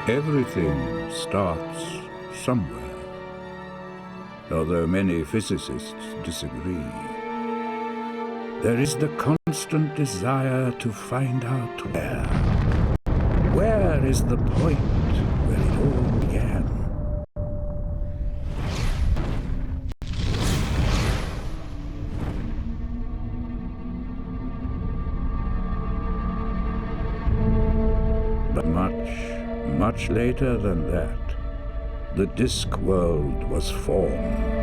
Everything starts somewhere, although many physicists disagree. There is the constant desire to find out where. Where is the point where it all began? But much later than that, the disc world was formed.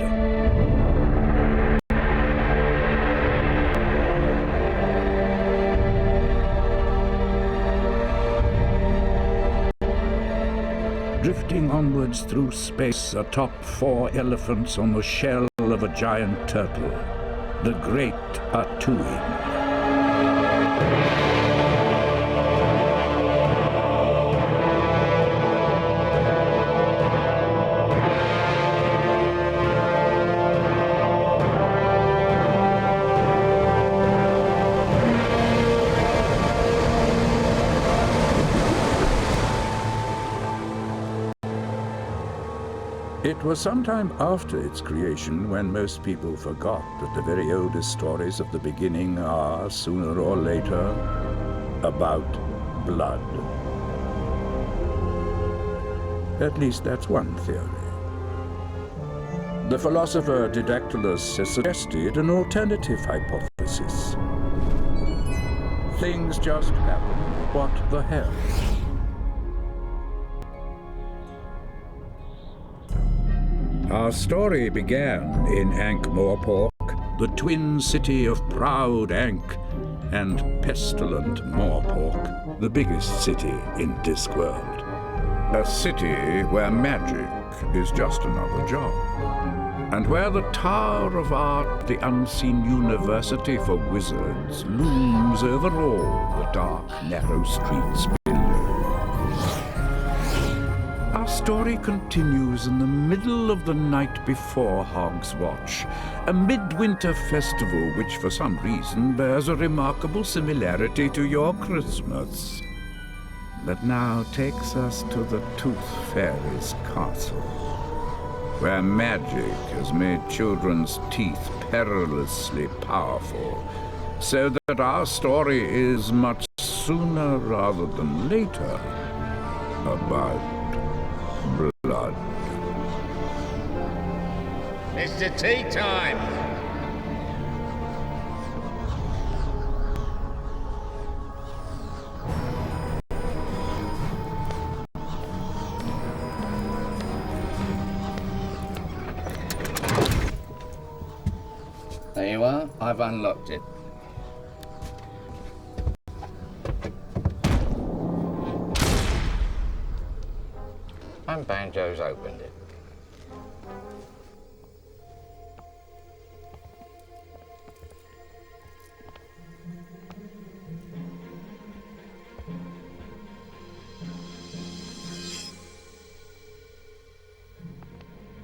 Drifting onwards through space atop 4 elephants on the shell of a giant turtle, the great Atuin. It was sometime after its creation when most people forgot that the very oldest stories of the beginning are, sooner or later, about blood. At least that's one theory. The philosopher Didactylus has suggested an alternative hypothesis. Things just happen. What the hell? Our story began in Ank-Morporka, the twin city of proud Ank and pestilent Morpork, the biggest city in Discworld. A city where magic is just another job, and where the Tower of Art, the unseen university for wizards, looms over all the dark, narrow streets below. Our story continues in the middle of the night before Hog's Watch, a midwinter festival which for some reason bears a remarkable similarity to your Christmas. But now takes us to the Tooth Fairy's castle, where magic has made children's teeth perilously powerful, so that our story is much sooner rather than later about blood. Mr. Tea Time! There you are. I've unlocked it. And Banjo's opened it.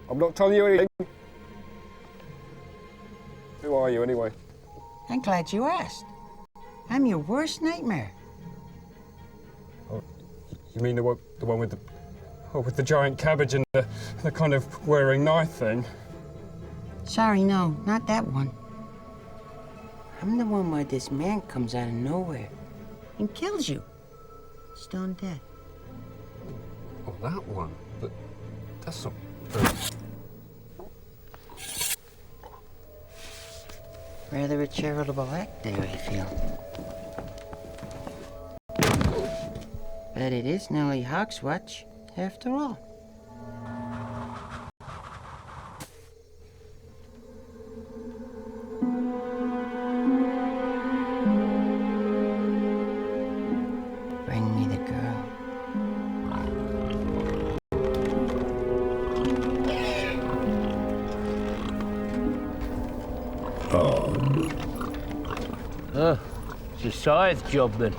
I'm not telling you anything. Who are you, anyway? I'm glad you asked. I'm your worst nightmare. Oh, you mean the one with the giant cabbage and the kind of wearing knife thing? Sorry, no, not that one. I'm the one where this man comes out of nowhere and kills you. Stone dead. Oh, that one? But that's not... Rather a charitable act there, I feel. But it is nearly Hog's Watch, after all. Bring me the girl. It's a scythe job then.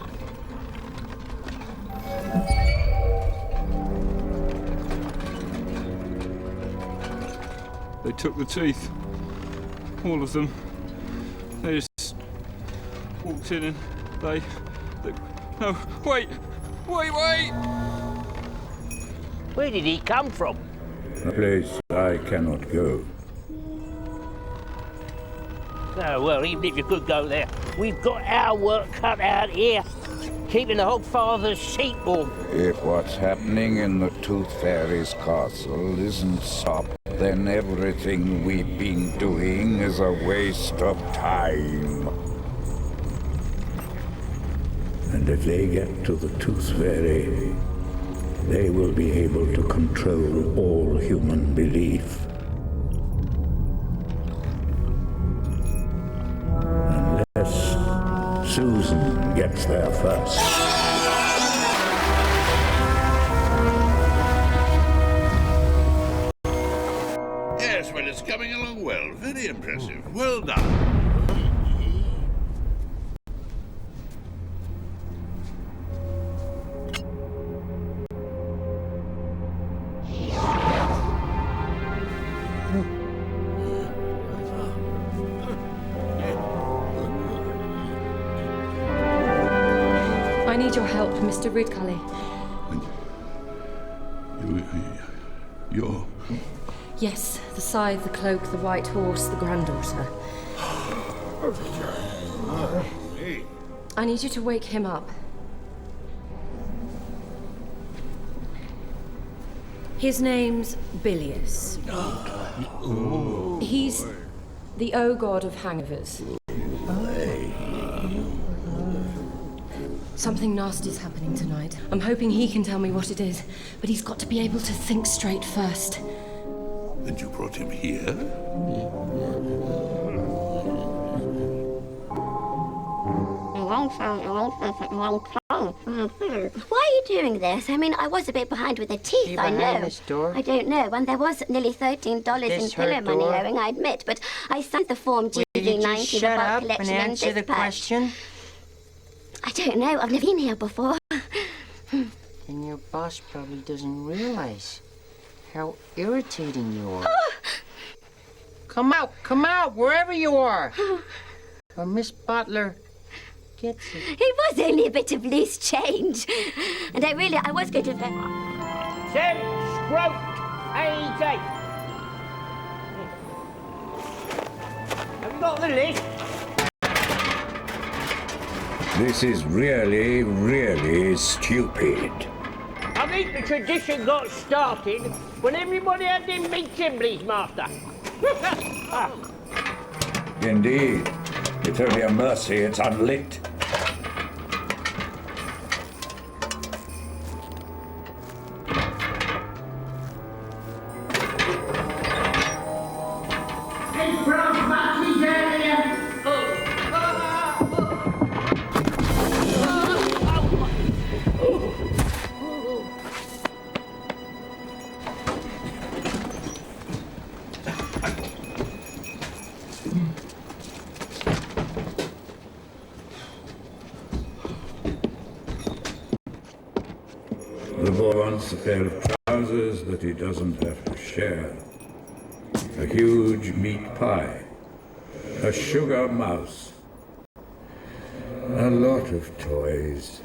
They took the teeth. All of them. They just walked in and they no, wait! Where did he come from? A place I cannot go. Oh, well, even if you could go there, we've got our work cut out here, keeping the Hogfather's sheep warm. If what's happening in the Tooth Fairy's castle isn't stopped, then everything we've been doing is a waste of time. And if they get to the Tooth Fairy, they will be able to control all human belief. Unless Susan gets there first. Yes, well, it's coming along well. Very impressive. Well done. I need your help, Mr. Ridcully. You're... Yes, the scythe, the cloak, the white horse, the granddaughter. I need you to wake him up. His name's Bilious. He's the O-god of hangovers. Something nasty's happening tonight. I'm hoping he can tell me what it is, but he's got to be able to think straight first. And you brought him here? Why are you doing this? I mean, I was a bit behind with the teeth, I know. This door? I don't know. And there was nearly $13 in This her pillow money door? owing, I admit. But I signed the form Will you just GV90 shut about up collection and and answer the dispatch. question? I don't know. I've never been here before. And your boss probably doesn't realize how irritating you are. Come out, wherever you are. Or Miss Butler gets it. It was only a bit of loose change. And I was going to... Sam Scroat, AET. Have you got the list? This is really, really stupid. I think the tradition got started when everybody had them big chimneys, Master. Indeed. It's only a mercy it's unlit. The boy wants a pair of trousers that he doesn't have to share. A huge meat pie. A sugar mouse. A lot of toys.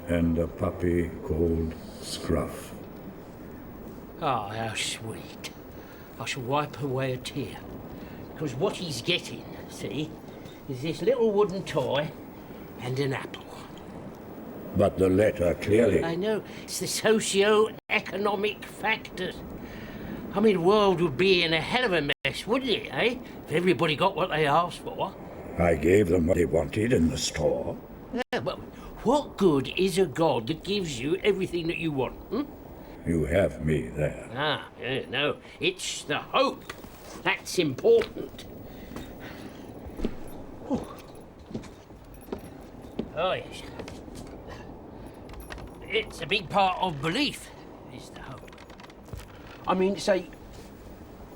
And a puppy called Scruff. Oh, how sweet. I shall wipe away a tear. Because what he's getting, see, is this little wooden toy and an apple. But the letter clearly... I know, it's the socio-economic factors. I mean, the world would be in a hell of a mess, wouldn't it, eh? If everybody got what they asked for. I gave them what they wanted in the store. Yeah, but what good is a god that gives you everything that you want, hmm? You have me there. Ah, yeah, no, it's the hope. That's important. Oh, yes. It's a big part of belief, is the hope. I mean, say,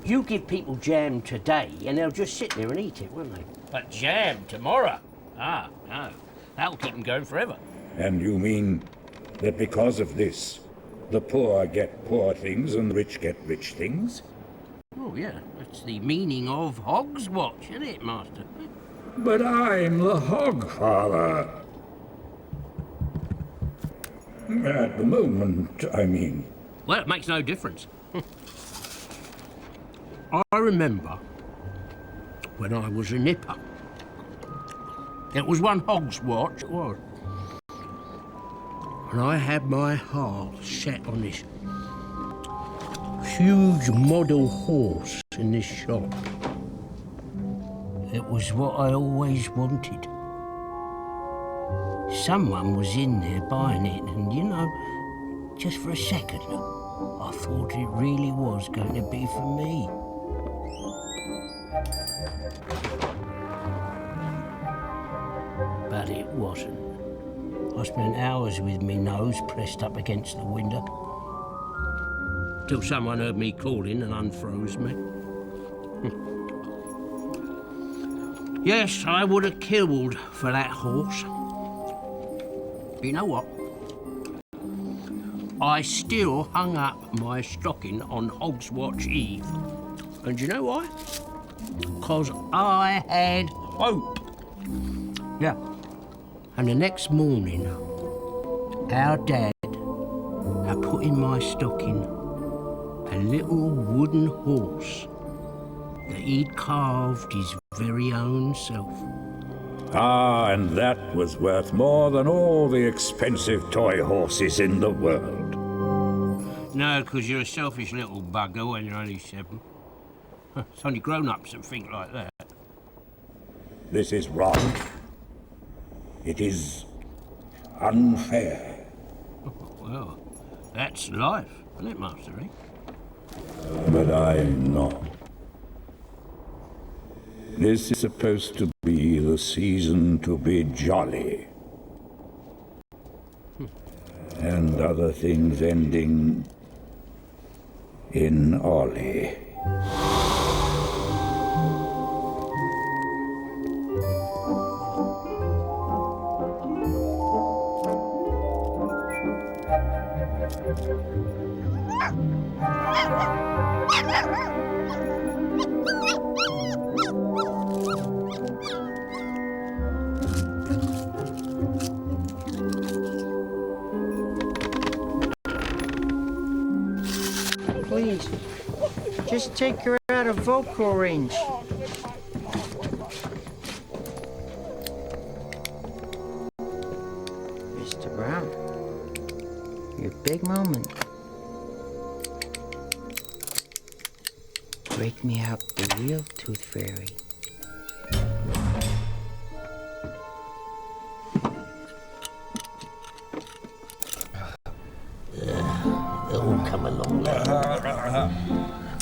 you give people jam today and they'll just sit there and eat it, won't they? But jam tomorrow? Ah, no. That'll keep them going forever. And you mean that because of this, the poor get poor things and the rich get rich things? Oh, yeah. That's the meaning of Hog's Watch, isn't it, Master? But I'm the Hogfather. At the moment, I mean. Well, it makes no difference. I remember when I was a nipper. It was one hog's watch, it was. And I had my heart set on this huge model horse in this shop. It was what I always wanted. Someone was in there buying it, and you know, just for a second, I thought it really was going to be for me. But it wasn't. I spent hours with me nose pressed up against the window, till someone heard me calling and unfroze me. Yes, I would have killed for that horse. You know what? I still hung up my stocking on Hogswatch Eve. And you know why? Because I had hope. Yeah. And the next morning, our dad had put in my stocking a little wooden horse that he'd carved his very own self. Ah, and that was worth more than all the expensive toy horses in the world. No, because you're a selfish little bugger when you're only 7. It's only grown-ups that think like that. This is wrong. It is unfair. Well, that's life, isn't it, Master, eh? But I'm not. This is supposed to be the season to be jolly. And other things ending in Ollie. Please, just take her out of vocal range. Mr. Brown, your big moment. Break me out the real Tooth Fairy.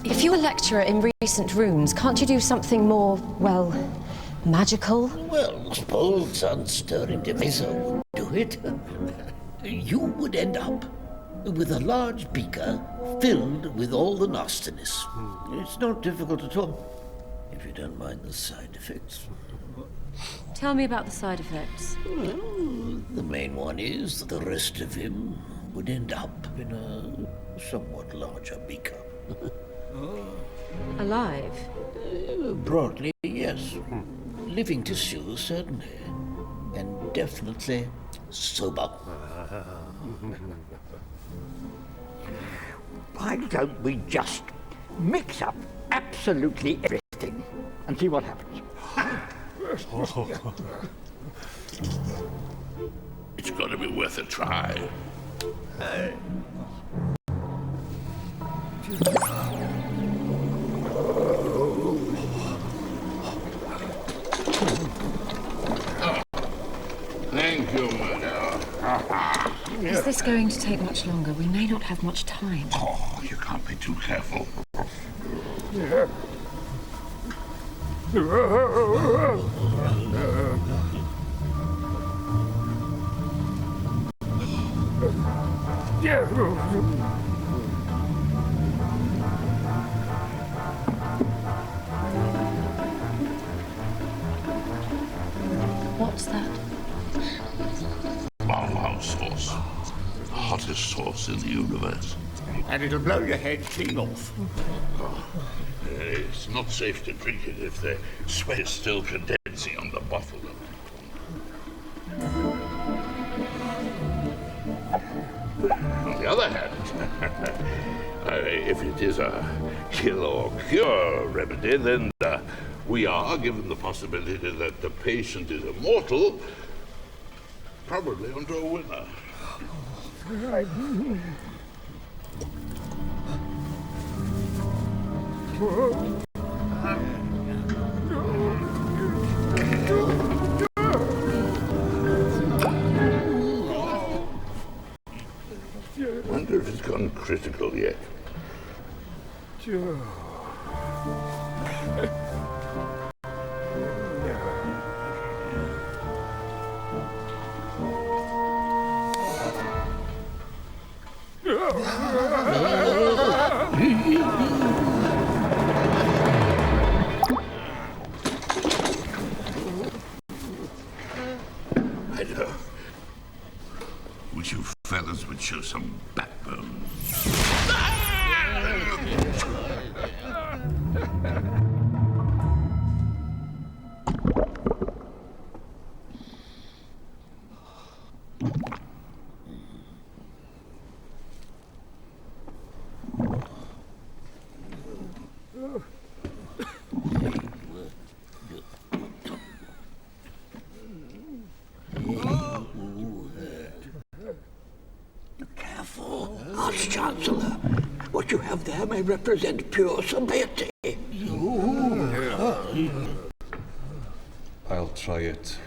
If you're a lecturer in recent runes, can't you do something more, well, magical? Well, I suppose on stirring device will do it. You would end up with a large beaker filled with all the nastiness. It's not difficult at all, if you don't mind the side effects. Tell me about the side effects. Well, the main one is that the rest of him would end up in a somewhat larger beaker. Alive? Broadly, yes. Living tissue, certainly. And definitely sober. Why don't we just mix up absolutely everything and see what happens? It's got to be worth a try. Thank you, madam. Is this going to take much longer? We may not have much time. Oh, you can't be too careful. What's that? Wow sauce. The hottest sauce in the universe. And it'll blow your head clean off. It's not safe to drink it if the sweat is still condensing on the bottle. On the other hand, it is a kill or cure remedy, then we are given the possibility that the patient is immortal, probably onto a winner. Wonder if it's gone critical yet. I know. Wish you fellas would show some backbone. Careful, Arch-Chancellor. What you have there may represent pure sobriety. I'll try it.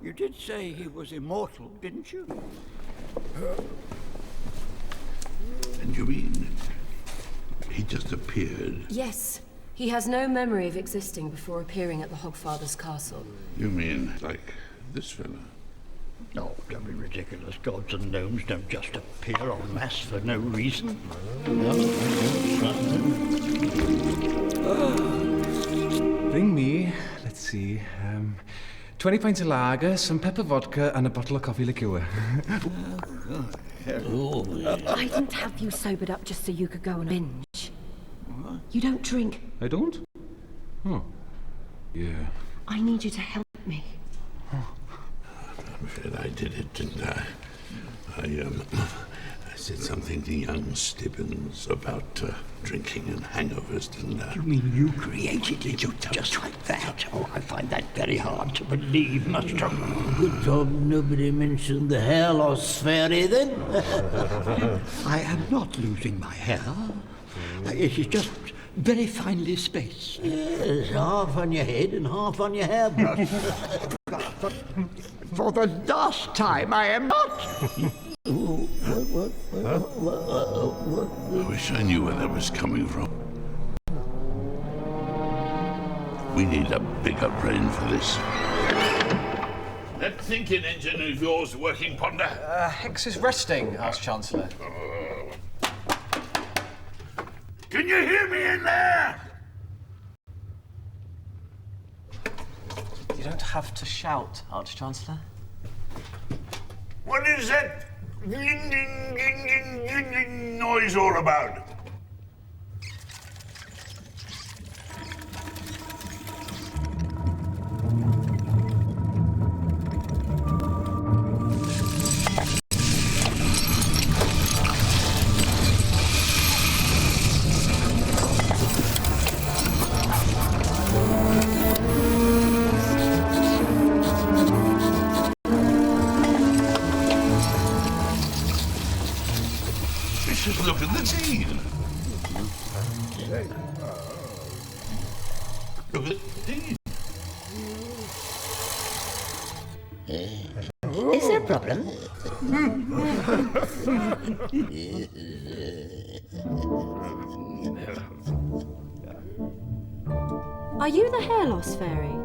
You did say he was immortal, didn't you? And you mean he just appeared? Yes. He has no memory of existing before appearing at the Hogfather's castle. You mean like this fella? Oh, don't be ridiculous. Gods and gnomes don't just appear en masse for no reason. Bring me, let's see, 20 pints of lager, some pepper vodka, and a bottle of coffee liqueur. I didn't have you sobered up just so you could go on a binge. You don't drink. I don't? Oh. Yeah. I need you to help me. I'm afraid I did it, didn't I? I said something to young Stibbins about drinking and hangovers, didn't I? You mean you created it just like that? Oh, I find that very hard to believe, Master. Good job nobody mentioned the hair loss fairy then. I am not losing my hair. It is just very finely spaced. Yes, half on your head and half on your hairbrush. For the last time, I am not. I wish I knew where that was coming from. We need a bigger brain for this. That thinking engine of yours working, Ponder? Hex is resting, Arch-Chancellor. Can you hear me in there? You don't have to shout, Arch-Chancellor. What is that noise all about? Just look at the dean. Is there a problem? Are you the hair loss fairy?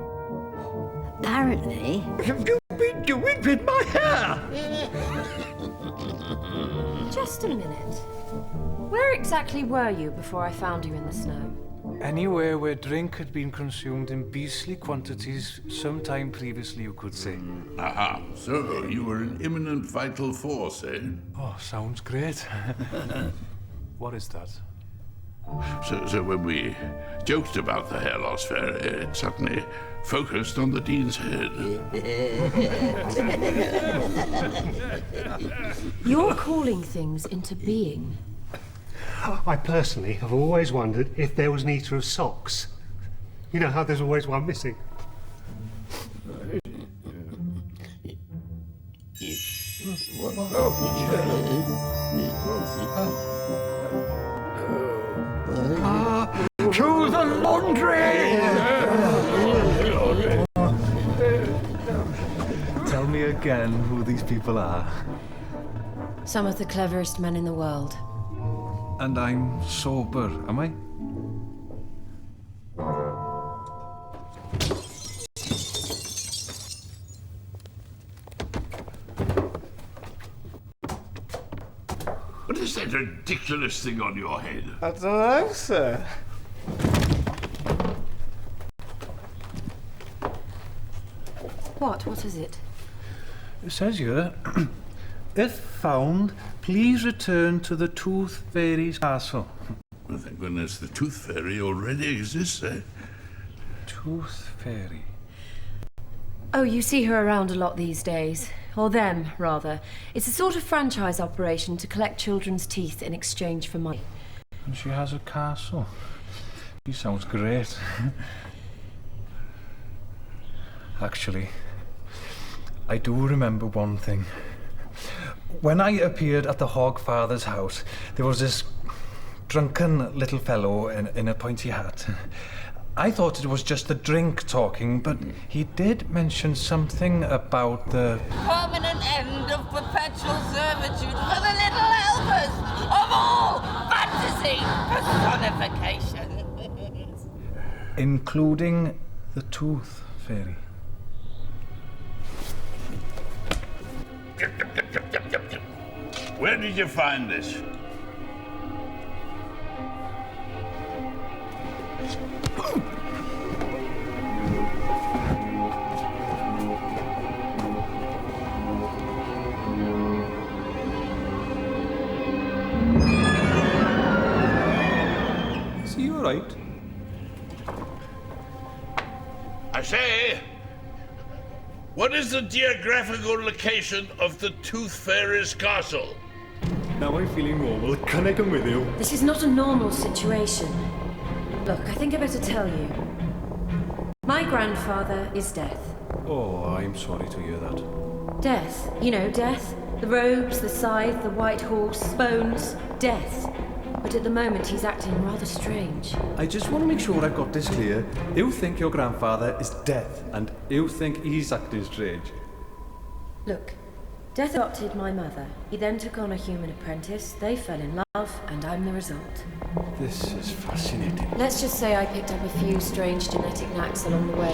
Apparently. What have you been doing with my hair? Just a minute. Where exactly were you before I found you in the snow? Anywhere where drink had been consumed in beastly quantities sometime previously, you could say. Aha, so you were an imminent vital force, eh? Oh, sounds great. What is that? So when we joked about the hair loss fair, it suddenly focused on the Dean's head. You're calling things into being. I personally have always wondered if there was an eater of socks. You know how there's always one missing. To the laundry! Tell me again who these people are. Some of the cleverest men in the world. And I'm sober, am I? What is that ridiculous thing on your head? I don't know, sir. What is it? It says here, if found, please return to the Tooth Fairy's castle. Well, thank goodness the Tooth Fairy already exists, eh? Tooth Fairy? Oh, you see her around a lot these days. Or them, rather. It's a sort of franchise operation to collect children's teeth in exchange for money. And she has a castle. She sounds great. Actually, I do remember one thing. When I appeared at the Hogfather's house, there was this drunken little fellow in a pointy hat. I thought it was just the drink talking, but he did mention something about the permanent end of perpetual servitude for the little helpers of all fantasy personifications. including the Tooth Fairy. Where did you find this? Is he all right? I say, what is the geographical location of the Tooth Fairy's castle? Now I'm feeling normal. Can I come with you? This is not a normal situation. Look, I think I better tell you. My grandfather is Death. Oh, I'm sorry to hear that. Death. You know, Death. The robes, the scythe, the white horse, bones. Death. But at the moment, he's acting rather strange. I just want to make sure I've got this clear. You think your grandfather is Death, and you think he's acting strange. Look, Death adopted my mother. He then took on a human apprentice. They fell in love, and I'm the result. This is fascinating. Let's just say I picked up a few strange genetic knacks along the way.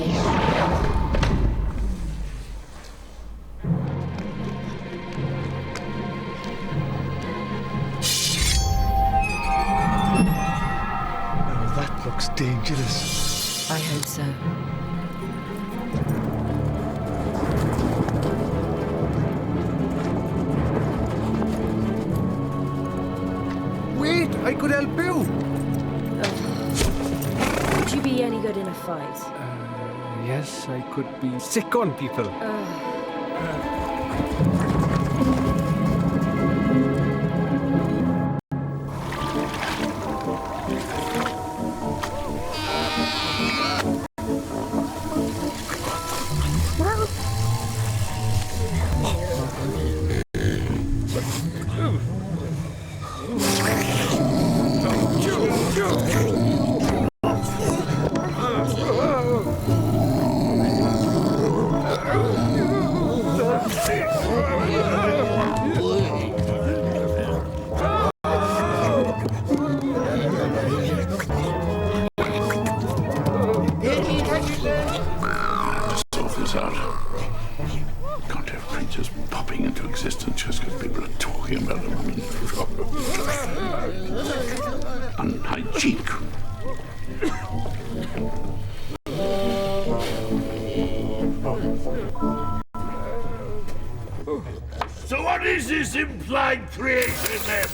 Oh, that looks dangerous. I hope so. Wait, I could help you. Would you be any good in a fight? Yes, I could be sick on people. of creatures popping into existence just because people are talking about them. I mean, unhygienic. So what is this implied creation then?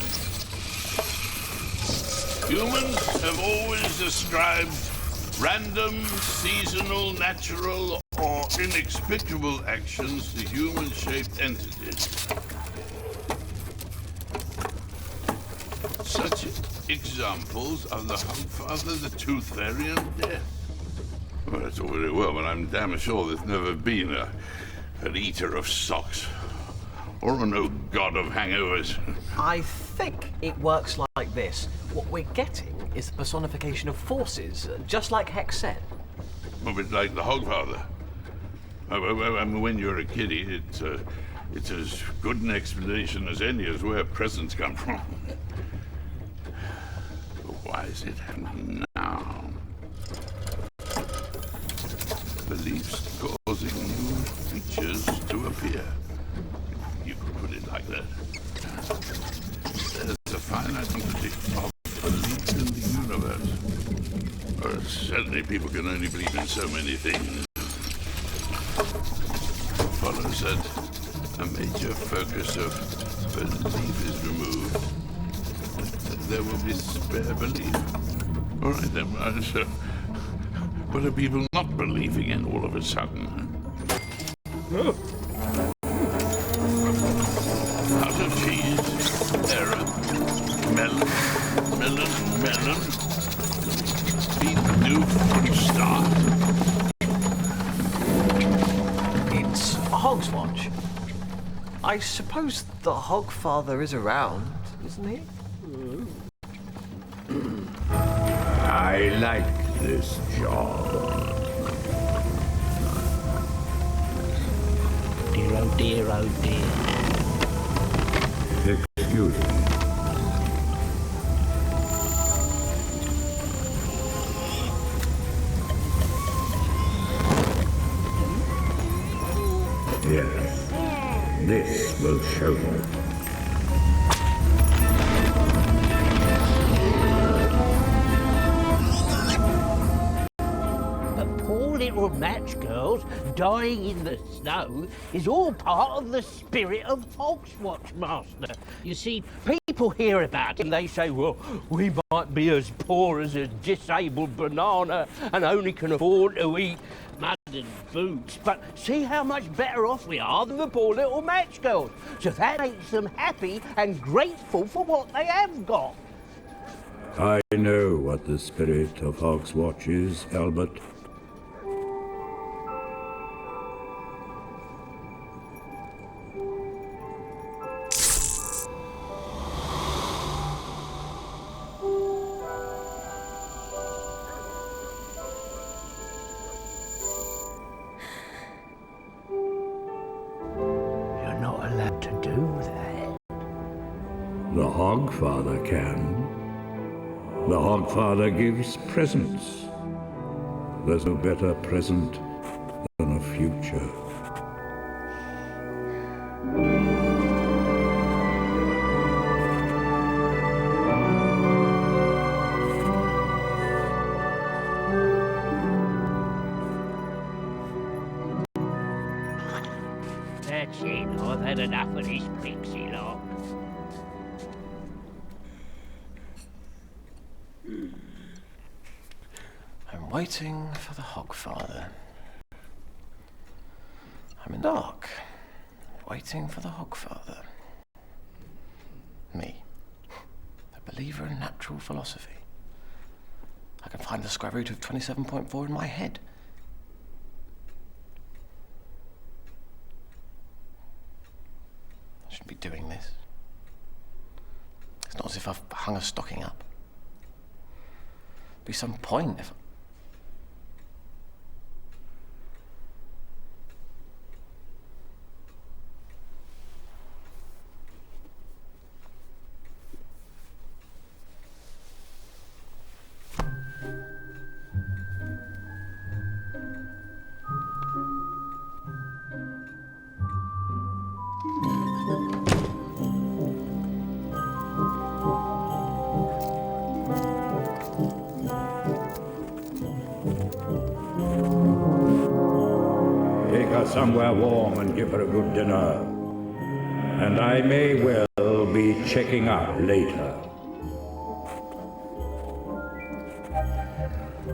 Humans have always ascribed random, seasonal, natural, or inexplicable actions to human-shaped entities. Such examples are the Hogfather, the Tooth Fairy, and Death. Well, that's all very well, but I'm damn sure there's never been an eater of socks. Or no god of hangovers. I think it works like this. What we're getting is the personification of forces, just like Hex said. A bit like the Hogfather. I mean, when you're a kiddie, it's as good an explanation as any as where presents come from. But why is it happening now? Beliefs causing new creatures to appear. You could put it like that. There's a finite quantity of belief in the universe. Or certainly people can only believe in so many things. It follows that a major focus of belief is removed. There will be spare belief. All right then, so what are people not believing in all of a sudden? Oh. Out of cheese, error, melon, beet, doof, star. It's a Hog's Watch. I suppose the Hogfather is around, isn't he? I like this job. Dear, oh dear, oh dear. Excuse me. Yes, this will show you. Little match girls dying in the snow is all part of the spirit of Hogswatch, Master. You see, people hear about it and they say, well, we might be as poor as a disabled banana and only can afford to eat mud and boots, but see how much better off we are than the poor little match girls. So that makes them happy and grateful for what they have got. I know what the spirit of Hogswatch is, Albert. The Hogfather can. The Hogfather gives presents. There's no better present than a future. That's it. I've had enough of this pixie lot. I'm waiting for the Hogfather. I'm in the dark, waiting for the Hogfather. Me, a believer in natural philosophy. I can find the square root of 27.4 in my head. I shouldn't be doing this. It's not as if I've hung a stocking up. There'd be some point if... somewhere warm and give her a good dinner. And I may well be checking up later.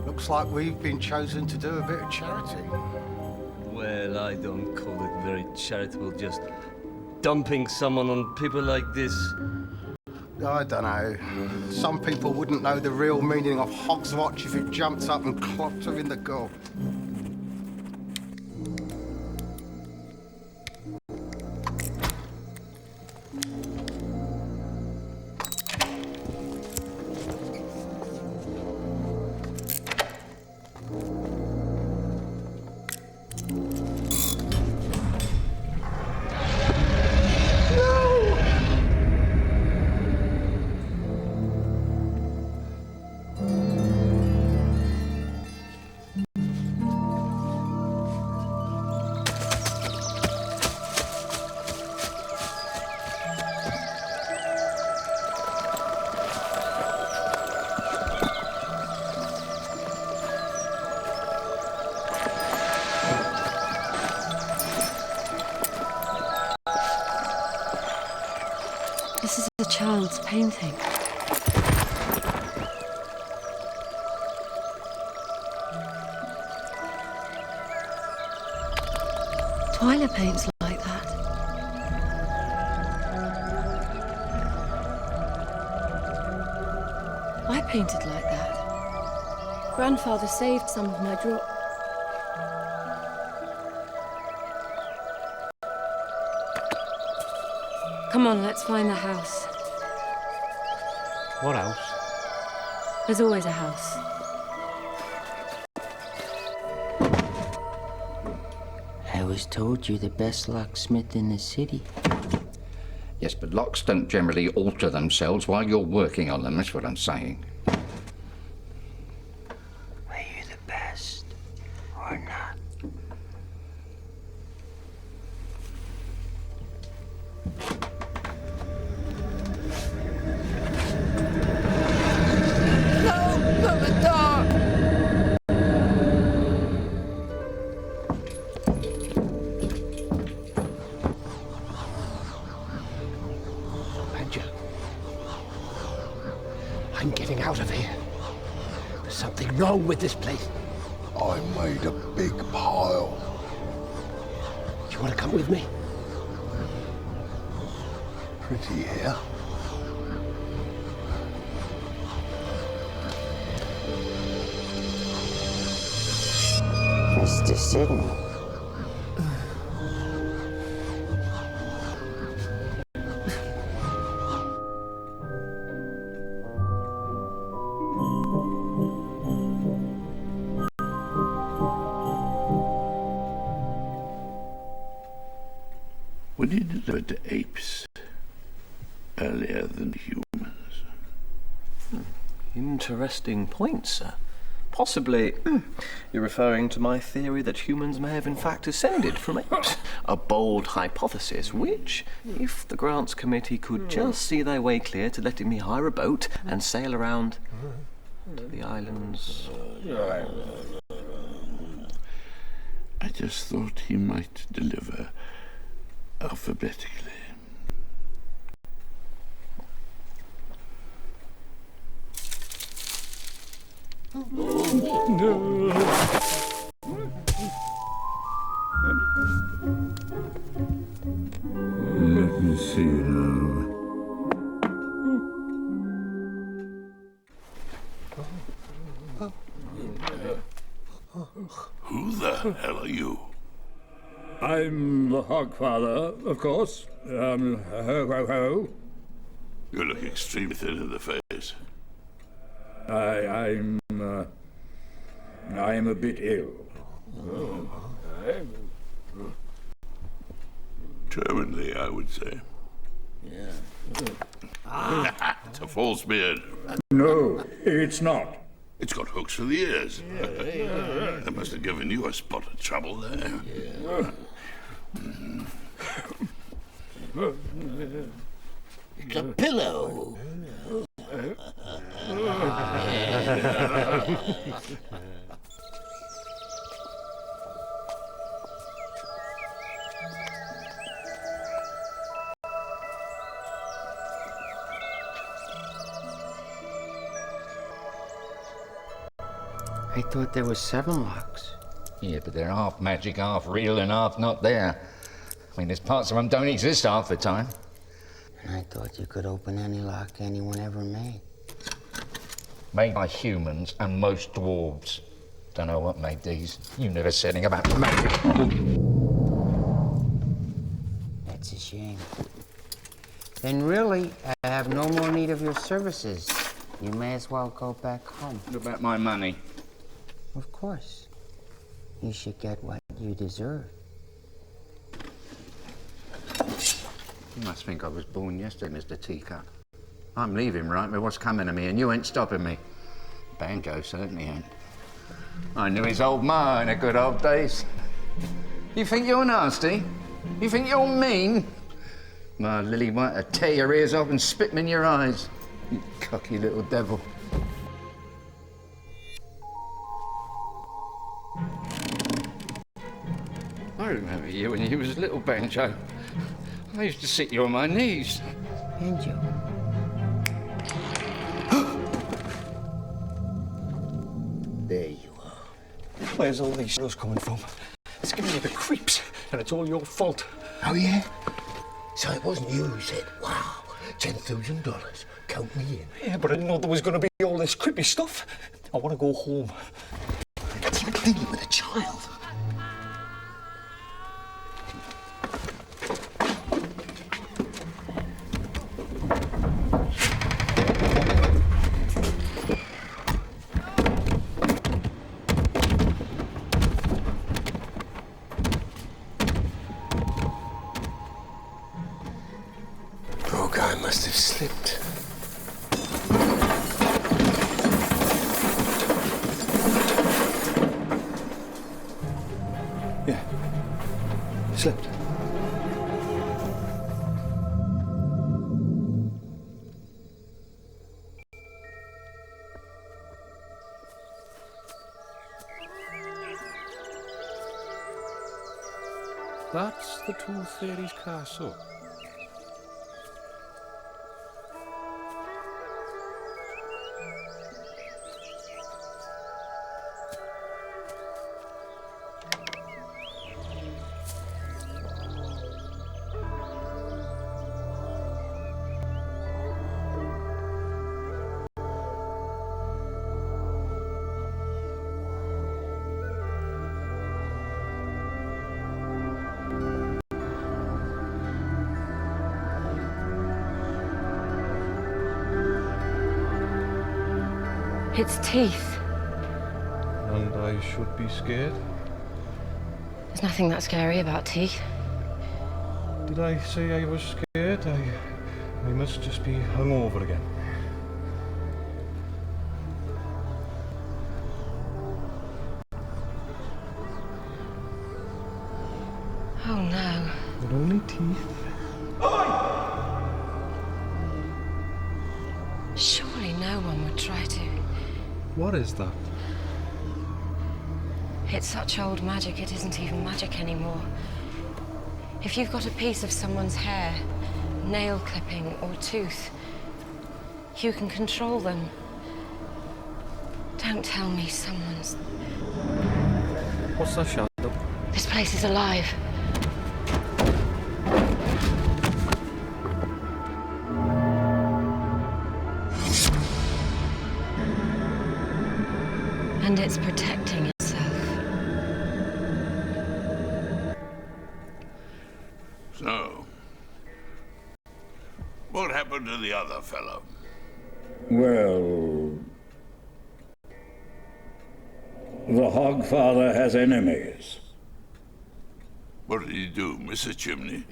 Looks like we've been chosen to do a bit of charity. Well, I don't call it very charitable, just dumping someone on people like this. I don't know. Some people wouldn't know the real meaning of Hogswatch if it jumped up and clocked them in the gob. This is a child's painting. Twyla paints like that. I painted like that. Grandfather saved some of my draw. Come on, let's find the house. What house? There's always a house. I was told you're the best locksmith in the city. Yes, but locks don't generally alter themselves while you're working on them, that's what I'm saying. Are you the best or not? Open the door! Badger. I'm getting out of here. There's something wrong with this place. I made a big pile. Do you want to come with me? Pretty here. Mr. Sidney. Were you delivered to apes earlier than humans? Interesting point, sir. Possibly you're referring to my theory that humans may have in fact descended from apes. A bold hypothesis which, if the Grants Committee could just see their way clear to letting me hire a boat and sail around to the islands... I just thought he might deliver alphabetically. Let me see now. Who the hell are you? I'm the Hogfather, of course. Ho, ho, ho. You look extremely thin in the face. I'm a bit ill. Terminally, I would say. Yeah. It's a false beard. No, it's not. It's got hooks for the ears. That must have given you a spot of trouble there. It's a pillow. I thought there was 7 locks. Yeah, but they're half magic, half real, and half not there. I mean, there's parts of them don't exist half the time. I thought you could open any lock anyone ever made. Made by humans and most dwarves. Don't know what made these. You never said anything about magic. That's a shame. Then really, I have no more need of your services. You may as well go back home. What about my money? Of course. You should get what you deserve. You must think I was born yesterday, Mr. Teacup. I'm leaving, right, with what's coming to me, and you ain't stopping me. Banjo certainly ain't. I knew his old ma in the good old days. You think you're nasty? You think you're mean? My Lily White would tear your ears off and spit them in your eyes. You cocky little devil. I remember you when you was little, Banjo. I used to sit you on my knees. Banjo? There you are. Where's all these shadows coming from? It's giving me the creeps, and it's all your fault. Oh, yeah? So it wasn't you who said, wow, $10,000, count me in. Yeah, but I didn't know there was going to be all this creepy stuff. I want to go home. That's even dealing with a child. Poor guy must have slipped. Yeah, slipped. That's the Tooth Fairy's castle. Its teeth. And I should be scared? There's nothing that scary about teeth. Did I say I was scared? I must just be hungover again. Oh no. But only teeth. Surely no one would try to. What is that? It's such old magic, it isn't even magic anymore. If you've got a piece of someone's hair, nail clipping or tooth, you can control them. Don't tell me someone's... What's that shadow? This place is alive. And it's protecting itself. So, what happened to the other fellow? Well, the Hogfather has enemies. What did he do, miss a chimney?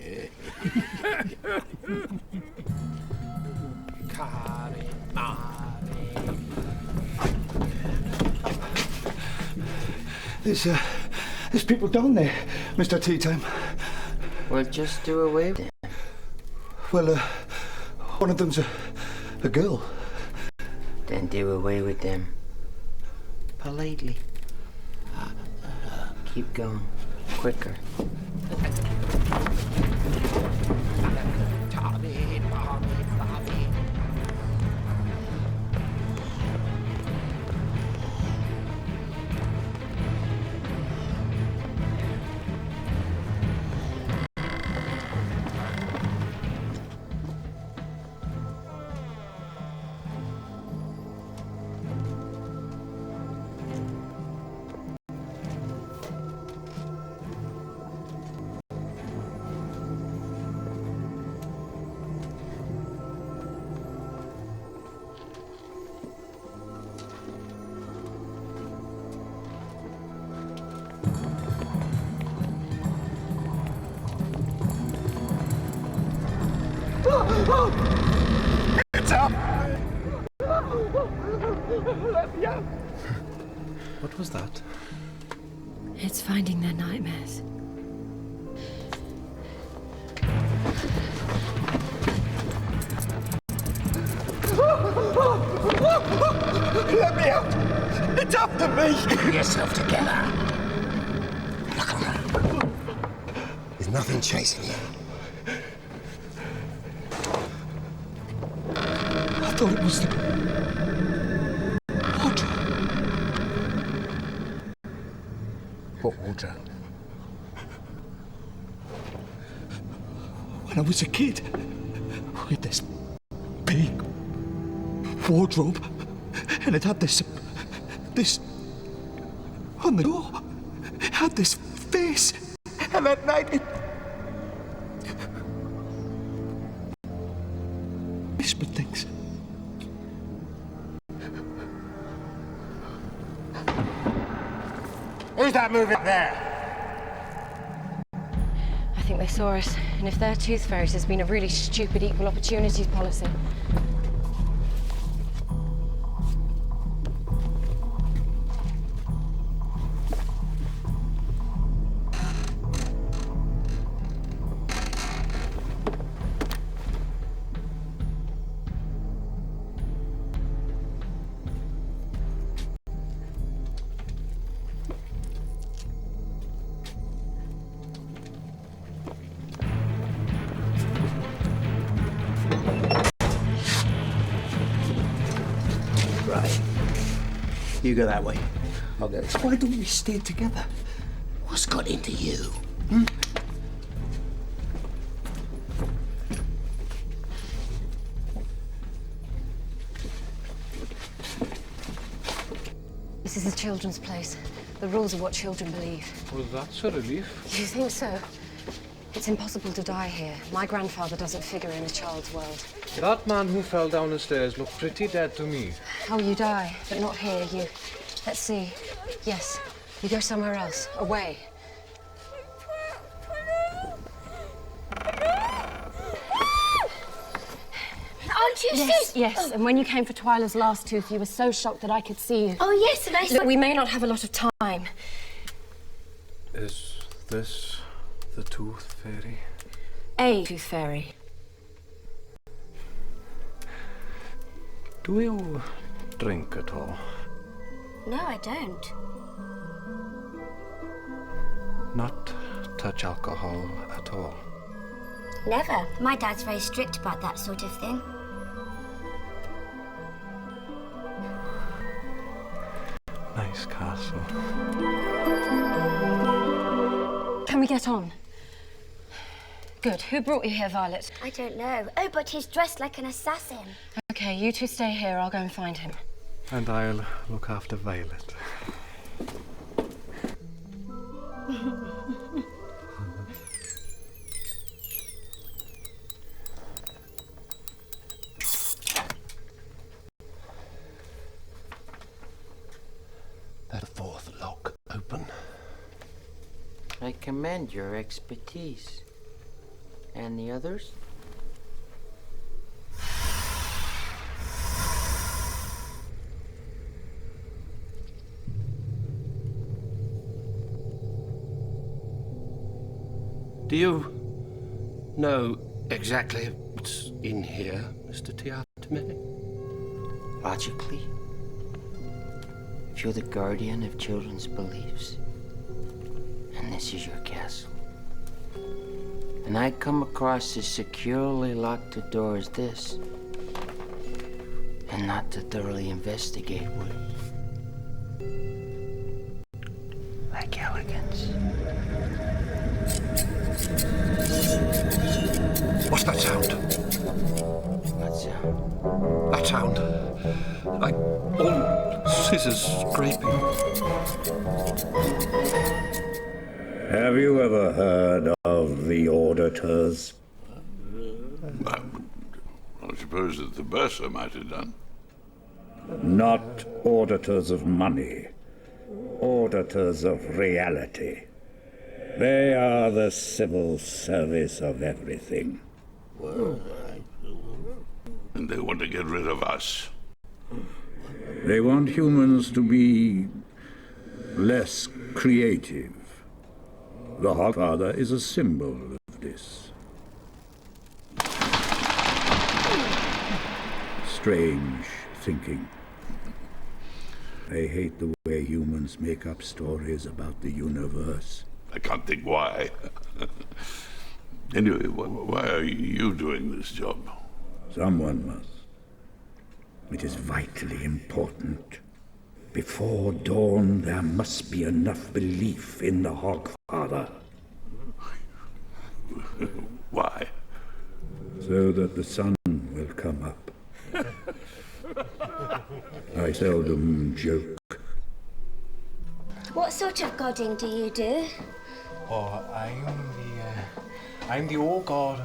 There's people down there, Mr. Tea Time. Well, just do away with it. Well, one of them's a girl. Then do away with them. Politely. Keep going. Quicker. It's up! What was that? It's finding their nightmares. Let me out! It's after me! Pull yourself together. Look around. There's nothing chasing you. I thought it was the wardrobe. What wardrobe? When I was a kid, we had this big wardrobe, and it had this on the door. It had this face, and at night it whispered things. Who's that moving there? I think they saw us, and if they're tooth fairies, there's been a really stupid equal opportunities policy. You go that way. I'll go this way. Why don't we stay together? What's got into you? This is a children's place. The rules are what children believe. Well, that's a relief. You think so? It's impossible to die here. My grandfather doesn't figure in a child's world. That man who fell down the stairs looked pretty dead to me. Oh, you die, but not here, you. Let's see. Yes, you go somewhere else, away. Aren't you Yes, sick? yes. And when you came for Twyla's last tooth, you were so shocked that I could see you. Oh, yes, and I saw... Look, we may not have a lot of time. Is this the tooth fairy? A tooth fairy. Do you drink at all? No, I don't. Not touch alcohol at all? Never. My dad's very strict about that sort of thing. Nice castle. Can we get on? Good. Who brought you here, Violet? I don't know. Oh, but he's dressed like an assassin. Okay, you two stay here. I'll go and find him. And I'll look after Violet. That fourth lock open. I commend your expertise. And the others? Do you know exactly what's in here, Mr. Tiatme? Logically, if you're the guardian of children's beliefs, and this is your castle, and I come across as securely locked a door as this, and not to thoroughly investigate would lack elegance. What's that sound? What sound? That sound. Like old scissors scraping. Have you ever heard of the auditors? I suppose that the bursar might have done. Not auditors of money, auditors of reality. They are the civil service of everything. Well, and they want to get rid of us. They want humans to be less creative. The Hogfather is a symbol of this. Strange thinking. I hate the way humans make up stories about the universe. I can't think why. Anyway, why are you doing this job? Someone must. It is vitally important. Before dawn, there must be enough belief in the Hogfather. Why? So that the sun will come up. I seldom joke. What sort of godding do you do? Oh, I'm the old god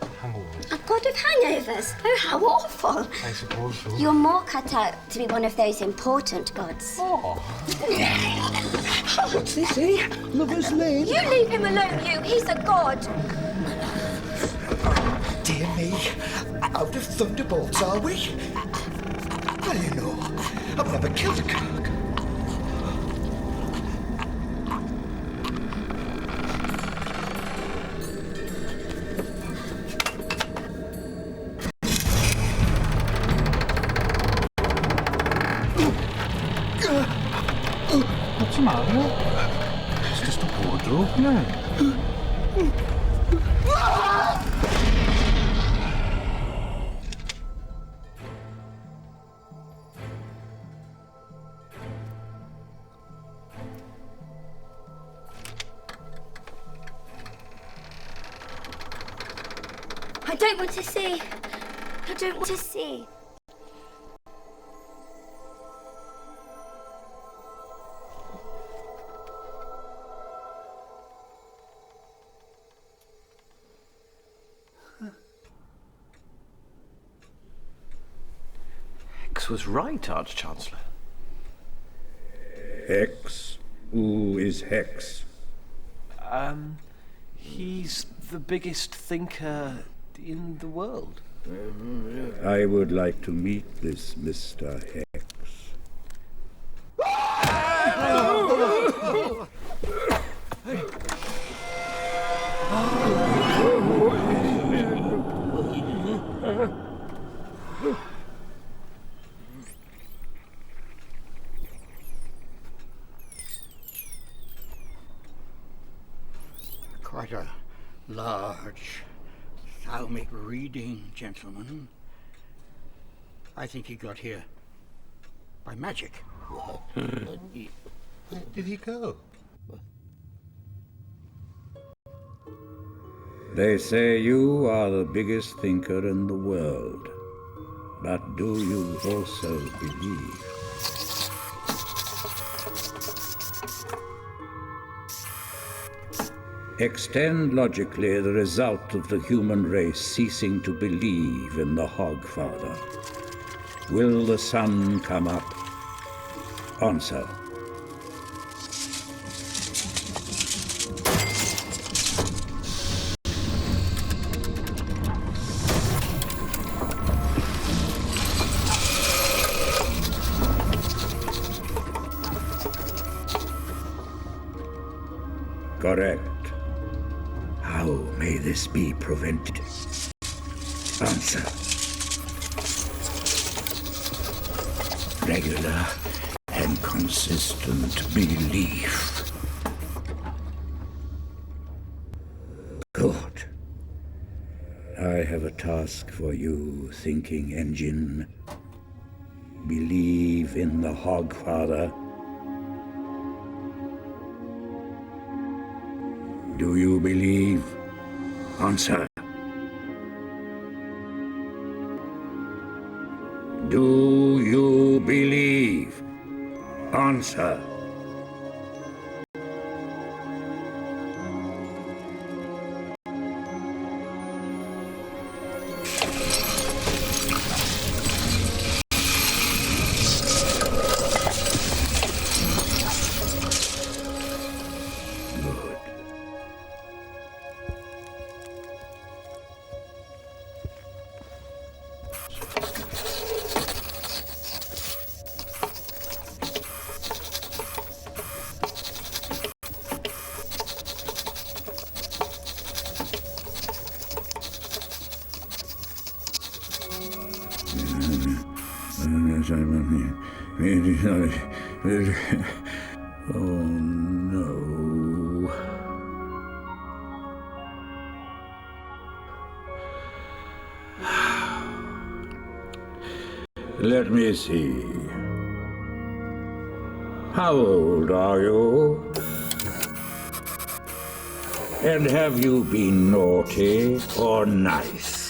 of hangovers. A god of hangovers? Oh, how awful. I suppose so. You're more cut out to be one of those important gods. Oh. What's this, eh? Lover's Lane? You leave him alone, you. He's a god. Dear me. Out of thunderbolts, are we? Well, you know, I've never killed a cock. What's the matter? It's just a wardrobe, no? I don't want to see. I don't want to see. Hex was right, Arch-Chancellor. Hex? Who is Hex? He's the biggest thinker in the world. I would like to meet this Mr. Hex. Quite a large, thalamic reading, gentlemen. I think he got here by magic. Where did he go? They say you are the biggest thinker in the world. But do you also believe? Extend logically the result of the human race ceasing to believe in the Hogfather. Will the sun come up? Answer. Correct. How may this be prevented? Answer. Regular and consistent belief. Good. I have a task for you, thinking engine. Believe in the Hogfather. Do you believe? Answer. Do you believe? Answer. Oh no. Let me see. How old are you? And have you been naughty or nice?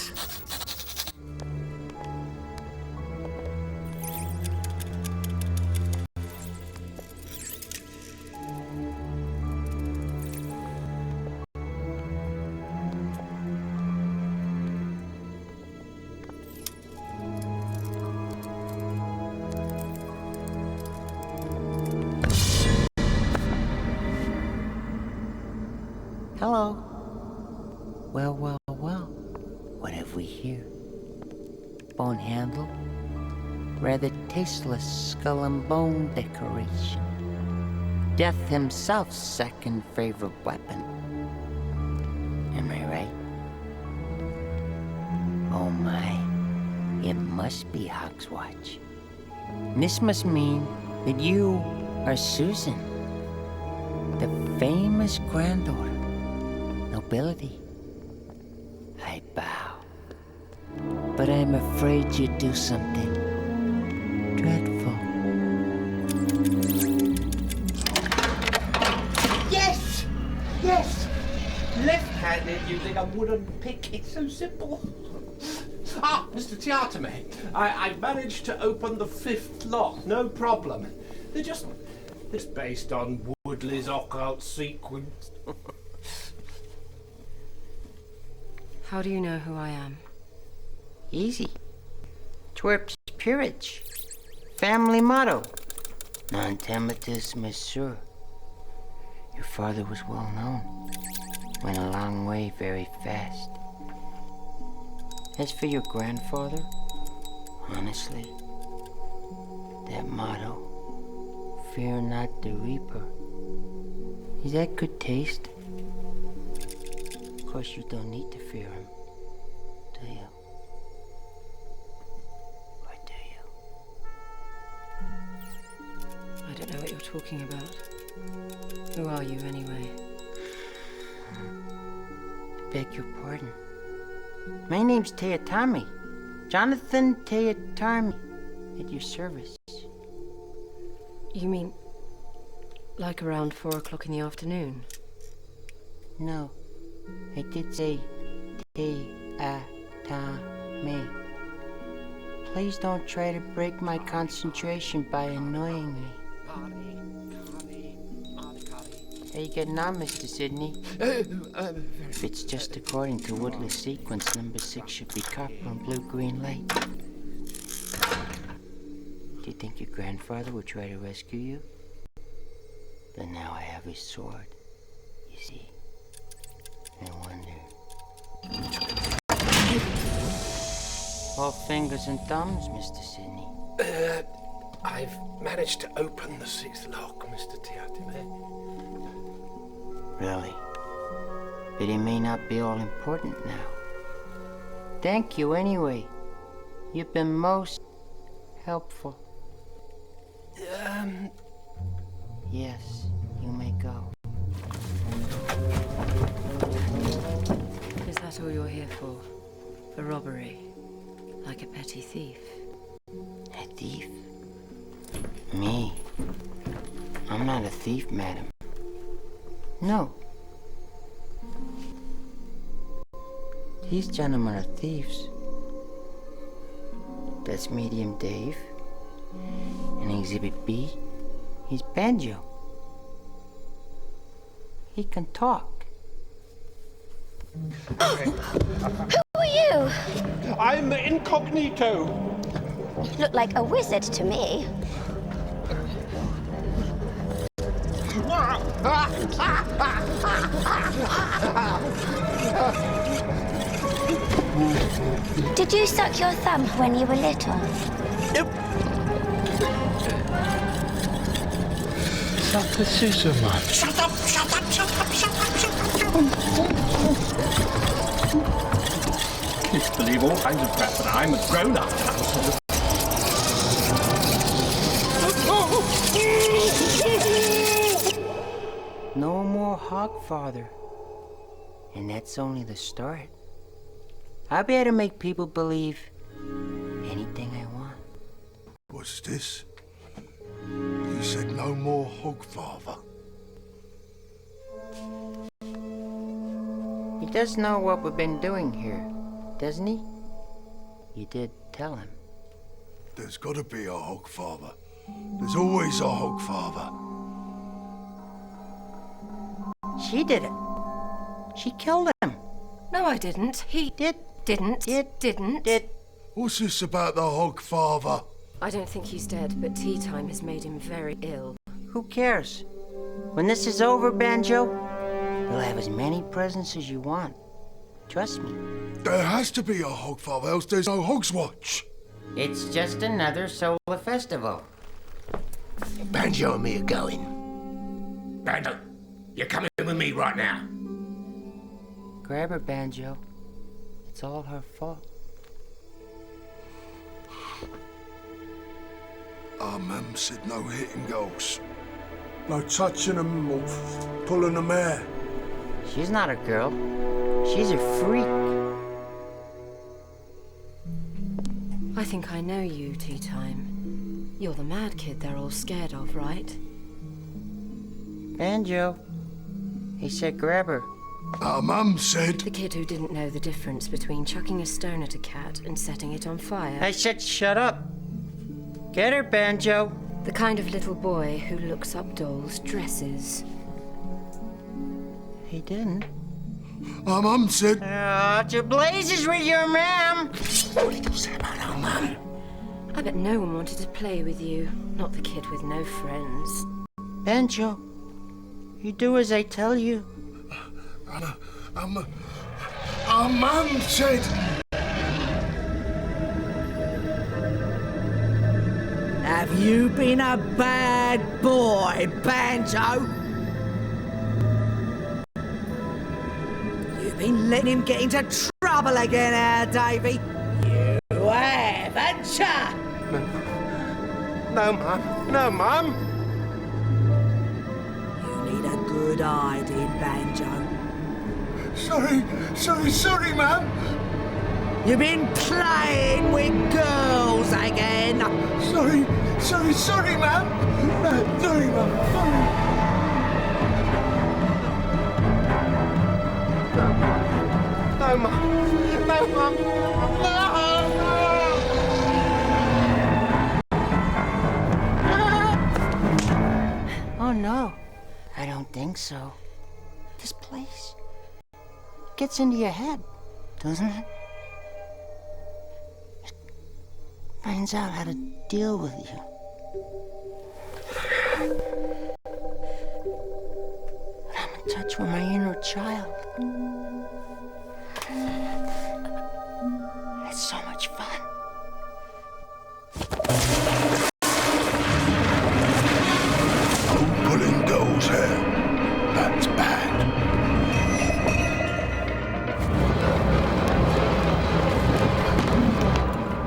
Hello. Well, well, well. What have we here? Bone handle? Rather tasteless skull and bone decoration. Death himself's second favorite weapon. Am I right? Oh my. It must be Hogswatch. This must mean that you are Suzan, the famous granddaughter. Nobility. I bow. But I'm afraid you'd do something dreadful. Yes! Yes! Left-handed using a wooden pick. It's so simple. Ah, Mr. Theaterman, I managed to open the 5th lock, no problem. It's based on Woodley's occult sequence. How do you know who I am? Easy. Twerp's peerage. Family motto. Non temitus monsieur. Your father was well known. Went a long way very fast. As for your grandfather, honestly, that motto, fear not the reaper, is that good taste? Of course, you don't need to fear him, do you? Or do you? I don't know what you're talking about. Who are you, anyway? Beg your pardon. My name's Teatami. Jonathan Teatami. At your service. You mean like around 4 o'clock in the afternoon? No. I did say Teatami. Please don't try to break my concentration by annoying me. How you getting on, Mr. Sidney? If it's just according to Woodley's sequence, number 6 should be copper and blue-green light. Do you think your grandfather would try to rescue you? But now I have his sword, you see. I wonder. All fingers and thumbs, Mr. Sidney. I've managed to open the 6th lock, Mr. Theaterman. Really? But it may not be all important now. Thank you anyway. You've been most helpful. Yes, you may go. Is that all you're here for? For robbery? Like a petty thief? A thief? Me? I'm not a thief, madam. No. These gentlemen are thieves. That's Medium Dave. And Exhibit B, he's Banjo. He can talk. Who are you? I'm incognito. You look like a wizard to me. Did you suck your thumb when you were little? Shut up, Suzan. Shut up, shut up, shut up, shut up, shut up, shut up. Kids believe all kinds of crap, but I'm a grown-up now. no more Hogfather. And that's only the start. I'll be able to make people believe anything I want. What's this? You said no more Hogfather. He does know what we've been doing here, doesn't he? You did tell him. There's got to be a Hogfather. There's always a Hogfather. She did it. She killed him. No, I didn't. He didn't. What's this about the Hogfather? I don't think he's dead, but tea time has made him very ill. Who cares? When this is over, Banjo, you'll have as many presents as you want. Trust me. There has to be a Hogfather, else there's no Hogswatch. It's just another solar festival. Banjo and me are going. Banjo, you're coming with me right now. Grab her, Banjo. It's all her fault. Our mum said no hitting girls. No touching them or pulling them hair. She's not a girl. She's a freak. I think I know you, Tea Time. You're the mad kid they're all scared of, right? Banjo. He said grab her. Our mum said... The kid who didn't know the difference between chucking a stone at a cat and setting it on fire. I said shut up. Get her, Banjo. The kind of little boy who looks up dolls' dresses. He didn't. Our mum said... To blazes with your ma'am. What did you say about our mum? I bet no one wanted to play with you. Not the kid with no friends. Banjo, you do as I tell you. Our mum said... Have you been a bad boy, Banjo? You've been letting him get into trouble again, Davy. You have, haven't ya? No, Mum. No, Mum. You need a good hiding, Banjo. Sorry, Mum. You've been playing with girls again. Sorry, Mum. Sorry, Mum. Sorry. No, Mum. No, Mum. Oh, no. I don't think so. This place gets into your head, doesn't it? It finds out how to deal with you. And I'm in touch with my inner child. It's so much fun. Pulling girls' hair. That's bad.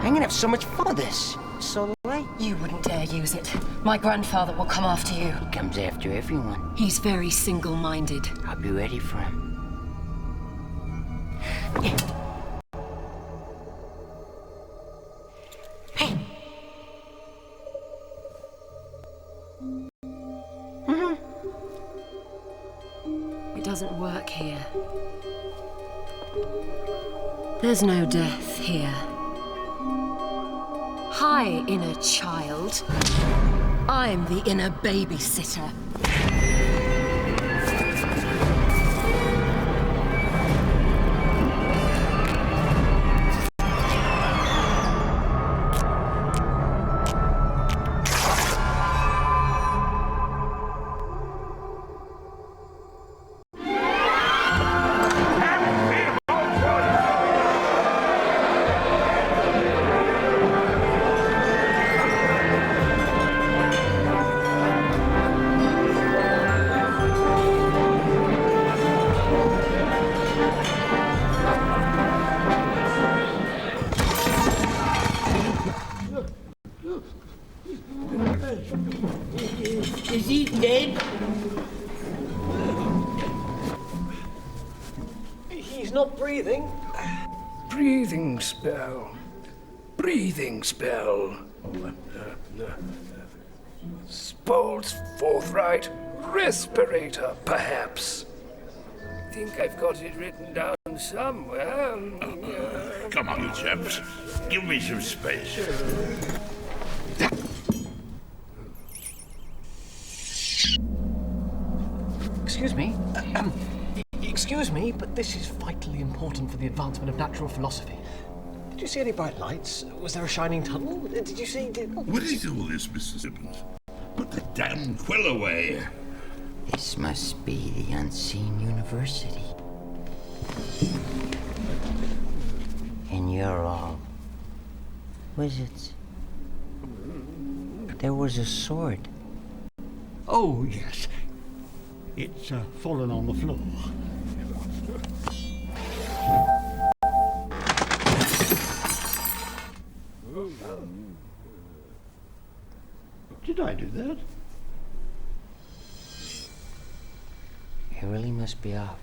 I'm gonna have so much fun with this. It's so late. You wouldn't dare use it. My grandfather will come after you. He comes after everyone. He's very single-minded. I'll be ready for him. It doesn't work here. There's no death here. Hi, inner child. I'm the inner babysitter. breathing spell. Breathing spell. Spol's forthright respirator, perhaps. I think I've got it written down somewhere. Come on, you chaps. Give me some space. Excuse me. Excuse me, but this is vitally important for the advancement of natural philosophy. Did you see any bright lights? Was there a shining tunnel? Did you see... What is all this, Mr. Simmons? Put the damn quill away. This must be the unseen university. And you're all wizards. There was a sword. Oh, yes. It's fallen on the floor. Did I do that? It really must be off.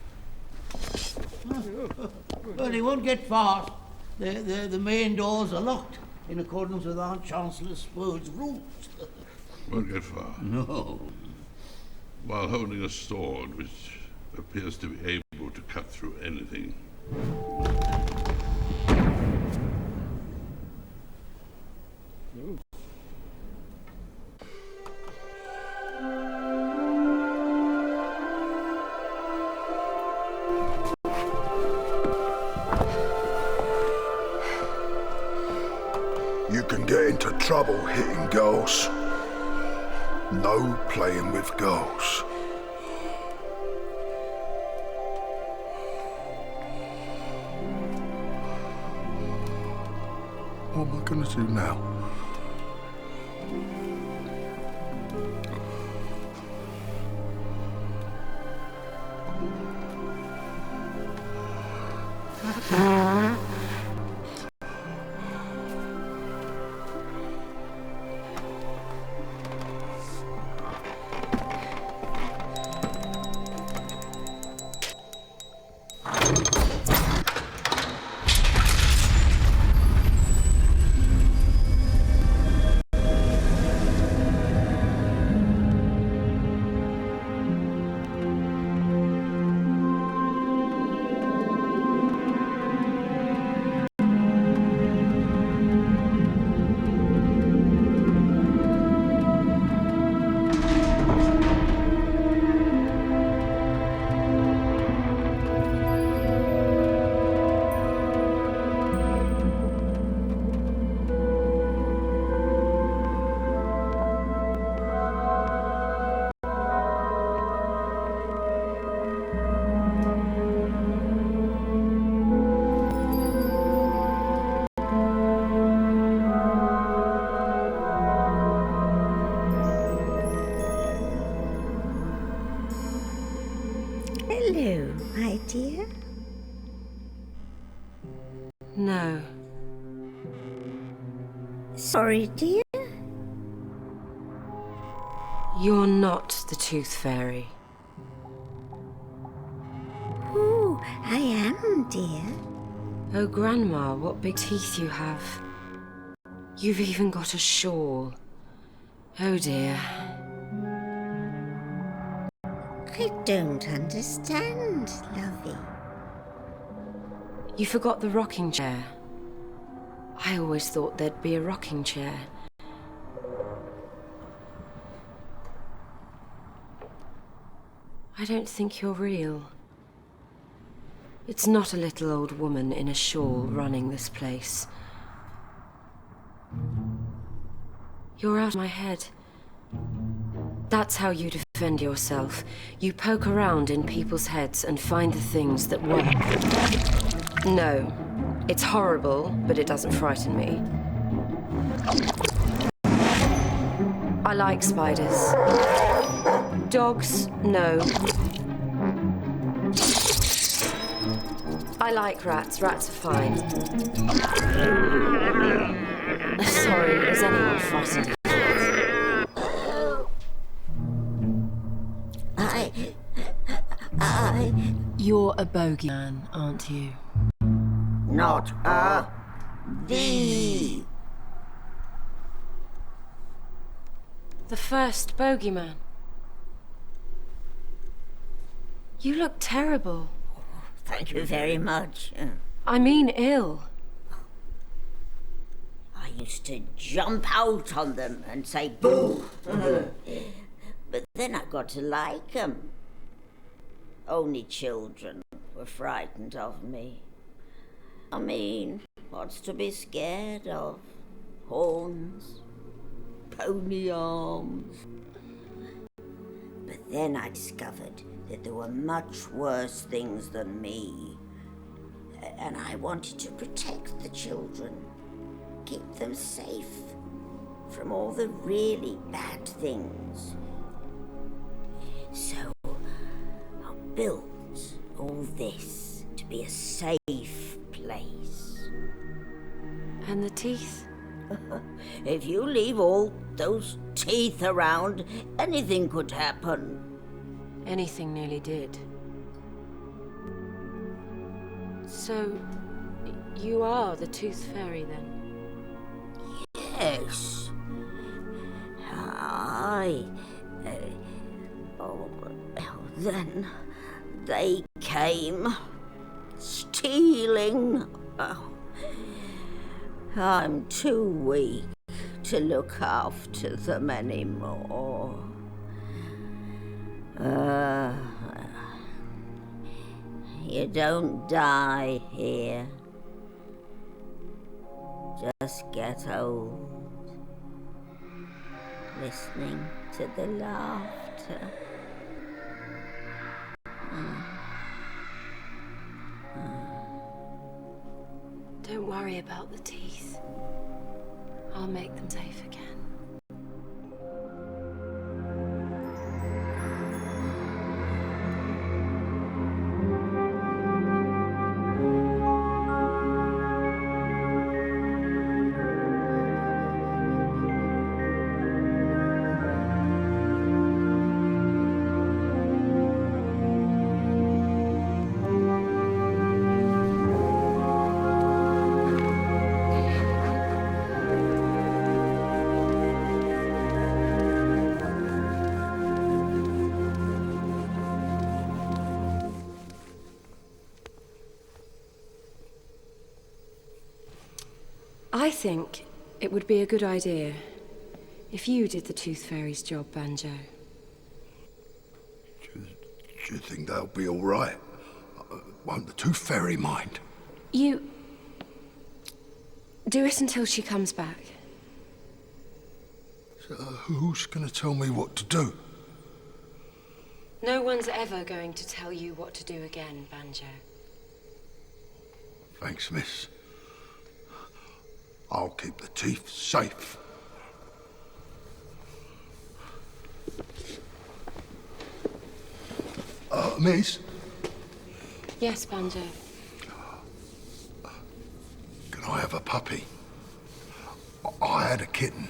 Well, he won't get far. The main doors are locked in accordance with Aunt Chancellor Spode's rules. Won't get far. No. While holding a sword which appears to be able to cut through anything. You can get into trouble hitting girls. No playing with girls. What am I gonna do now? Hello, my dear. No. Sorry, dear. You're not the Tooth Fairy. Oh, I am, dear. Oh, Grandma, what big teeth you have. You've even got a shawl. Oh, dear. I don't understand, lovey. You forgot the rocking chair. I always thought there'd be a rocking chair. I don't think you're real. It's not a little old woman in a shawl running this place. You're out of my head. That's how you defend yourself. You poke around in people's heads and find the things that work. No, it's horrible, but it doesn't frighten me. I like spiders. Dogs, no. I like rats. Rats are fine. Sorry, is anyone frightened? I... You're a bogeyman, aren't you? not a, the. The first bogeyman. You look terrible. Thank you very much. I mean ill. I used to jump out on them and say boo. But then I got to like them. Only children were frightened of me. I mean, what's to be scared of? Horns, pony arms. But then I discovered that there were much worse things than me. And I wanted to protect the children, keep them safe from all the really bad things. So I built all this to be a safe place. And the teeth? If you leave all those teeth around, anything could happen. Anything nearly did. So, you are the Tooth Fairy then? Yes. Then they came stealing. Oh, I'm too weak to look after them anymore. You don't die here. Just get old, listening to the laughter. Don't worry about the teeth. I'll make them safe again. I think it would be a good idea if you did the Tooth Fairy's job, Banjo. Do you think that'll be all right? Won't the Tooth Fairy mind? You... do it until she comes back. So, who's going to tell me what to do? No one's ever going to tell you what to do again, Banjo. Thanks, miss. I'll keep the teeth safe. Miss? Yes, Banjo. Can I have a puppy? I had a kitten,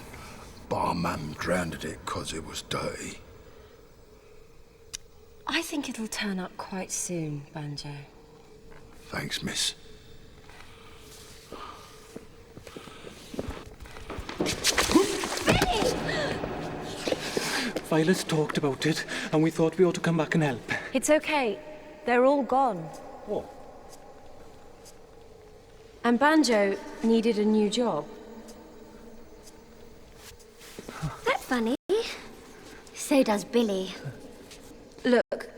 but our mum drowned it because it was dirty. I think it'll turn up quite soon, Banjo. Thanks, miss. Violet talked about it, and we thought we ought to come back and help. It's okay. They're all gone. Oh. And Banjo needed a new job. That's funny. So does Billy. Look,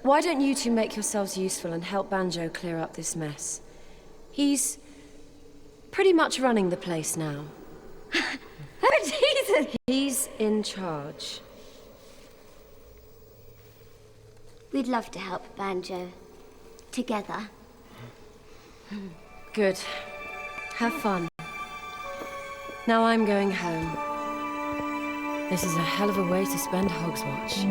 why don't you two make yourselves useful and help Banjo clear up this mess? He's pretty much running the place now. Oh, Jesus! He's in charge. We'd love to help Banjo. Together. Good. Have fun. Now I'm going home. This is a hell of a way to spend Hogswatch.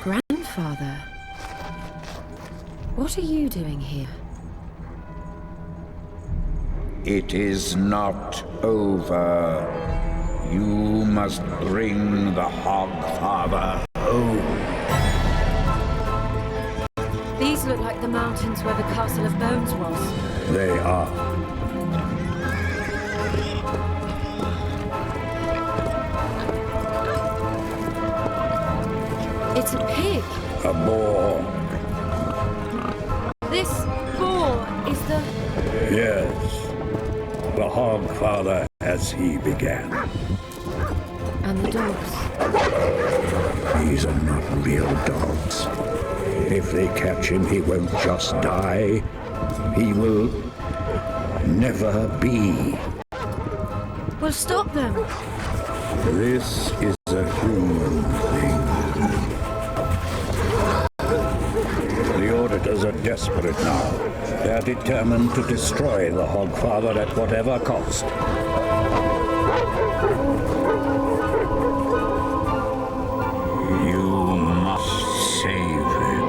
Grandfather, what are you doing here? It is not over. You must bring the Hogfather home. These look like the mountains where the Castle of Bones was. They are. It's a pig. A boar. This boar is the... Yes. The Hogfather as he began. And the dogs. These are not real dogs. If they catch him, he won't just die. He will never be. We'll stop them. This is a human thing. The auditors are desperate now. They're determined to destroy the Hogfather at whatever cost. You must save him.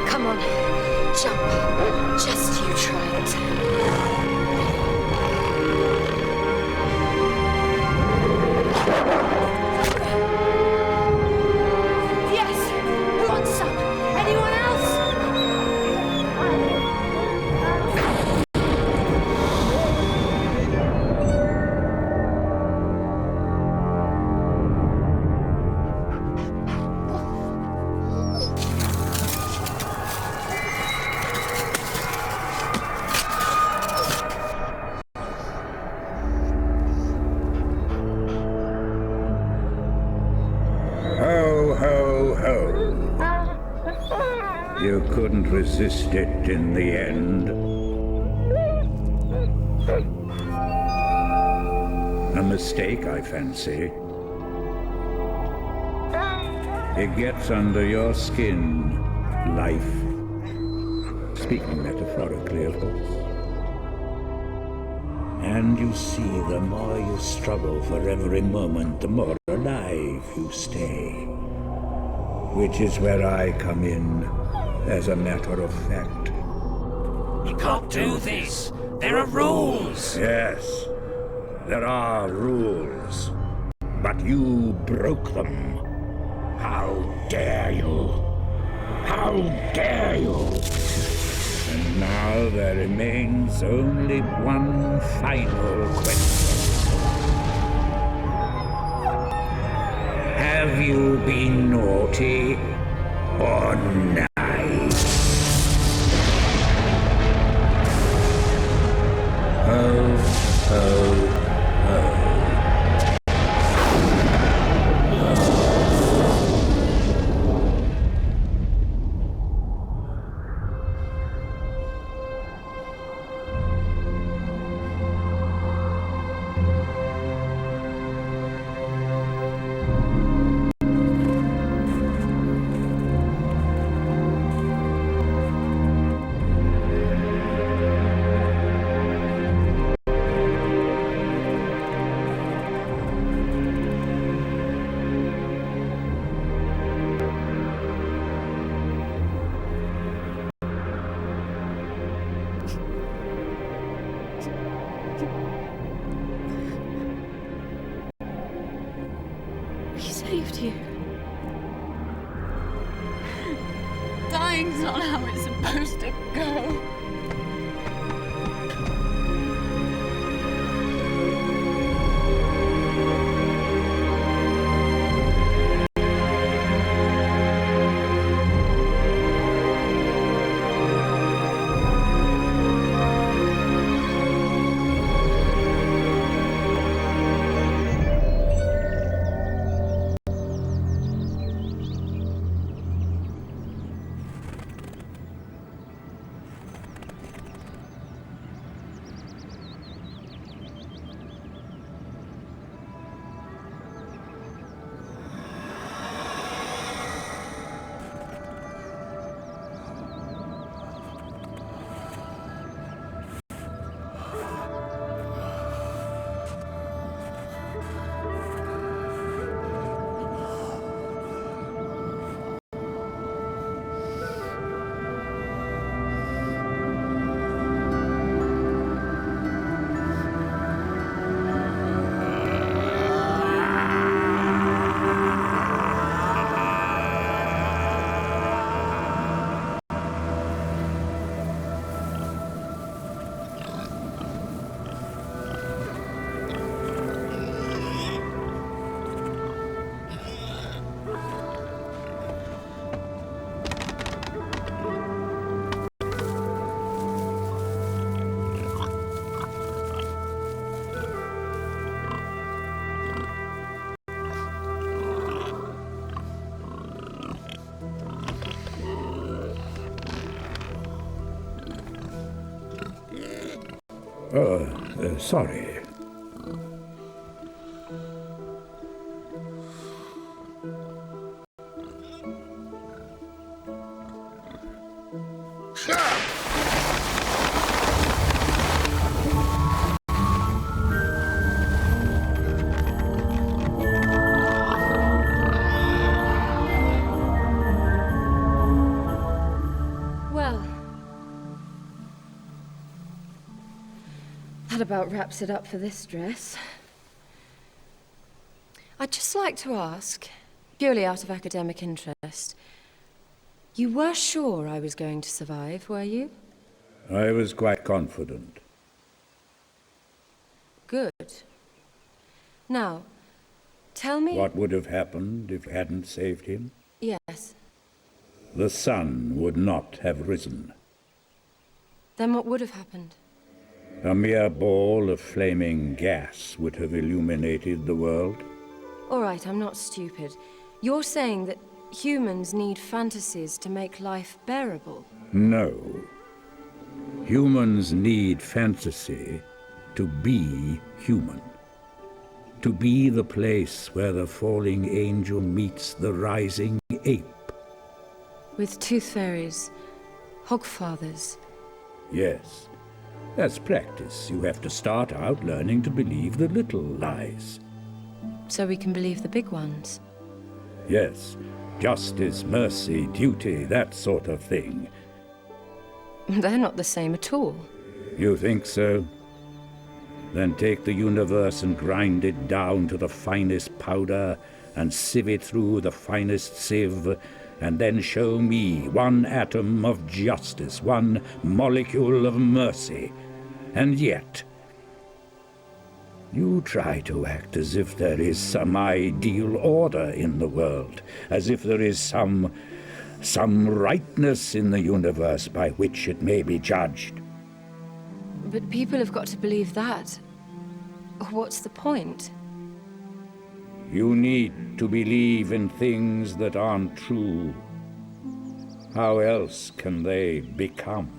Come on, jump. Just you try it. Yes! Who wants some? Anyone else? Ho, ho, ho. You couldn't resist it in the end. A mistake, I fancy. It gets under your skin, life. Speaking metaphorically, of course. And you see, the more you struggle for every moment, the more alive you stay. Which is where I come in, as a matter of fact. You can't do this. There are rules. Yes, there are rules. But you broke them. How dare you? How dare you? And now there remains only one final question. Have you been naughty or nice? Ho, ho, ho. you. Dying's not how it's supposed to go. Sorry. That about wraps it up for this dress. I'd just like to ask, purely out of academic interest, you were sure I was going to survive, were you? I was quite confident. Good. Now, tell me... What would have happened if you hadn't saved him? Yes. The sun would not have risen. Then what would have happened? A mere ball of flaming gas would have illuminated the world. All right, I'm not stupid. You're saying that humans need fantasies to make life bearable? No. Humans need fantasy to be human. To be the place where the falling angel meets the rising ape. With tooth fairies, hogfathers. Yes. As practice, you have to start out learning to believe the little lies. So we can believe the big ones? Yes. Justice, mercy, duty, that sort of thing. They're not the same at all. You think so? Then take the universe and grind it down to the finest powder and sieve it through the finest sieve, and then show me one atom of justice, one molecule of mercy. And yet, you try to act as if there is some ideal order in the world, as if there is some rightness in the universe by which it may be judged. But people have got to believe that. What's the point? You need to believe in things that aren't true. How else can they become?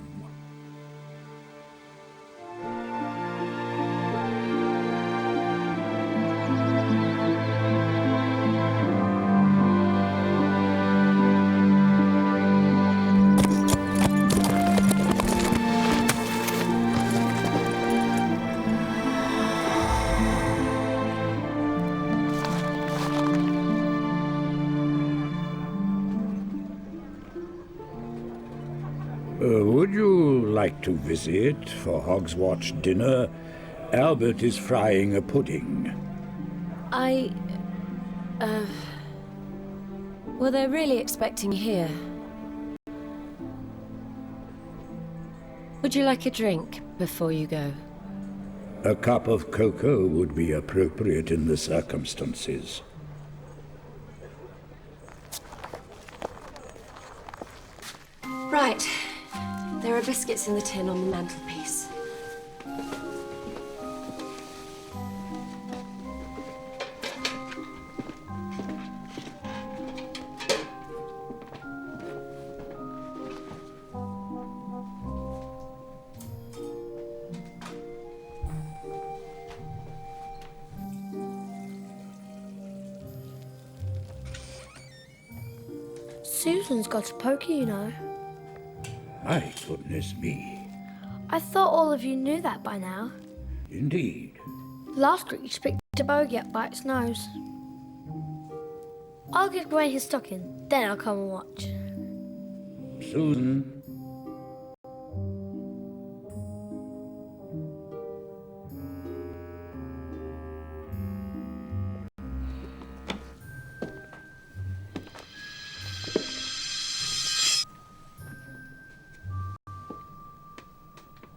Would you like to visit for Hogswatch dinner? Albert is frying a pudding. Well, they're really expecting you here. Would you like a drink before you go? A cup of cocoa would be appropriate in the circumstances. Right. There are biscuits in the tin on the mantelpiece. Susan's got a poker, you know. My goodness me. I thought all of you knew that by now. Indeed. Last week she picked a bogey up by its nose. I'll give Gawain his stocking, then I'll come and watch. Susan.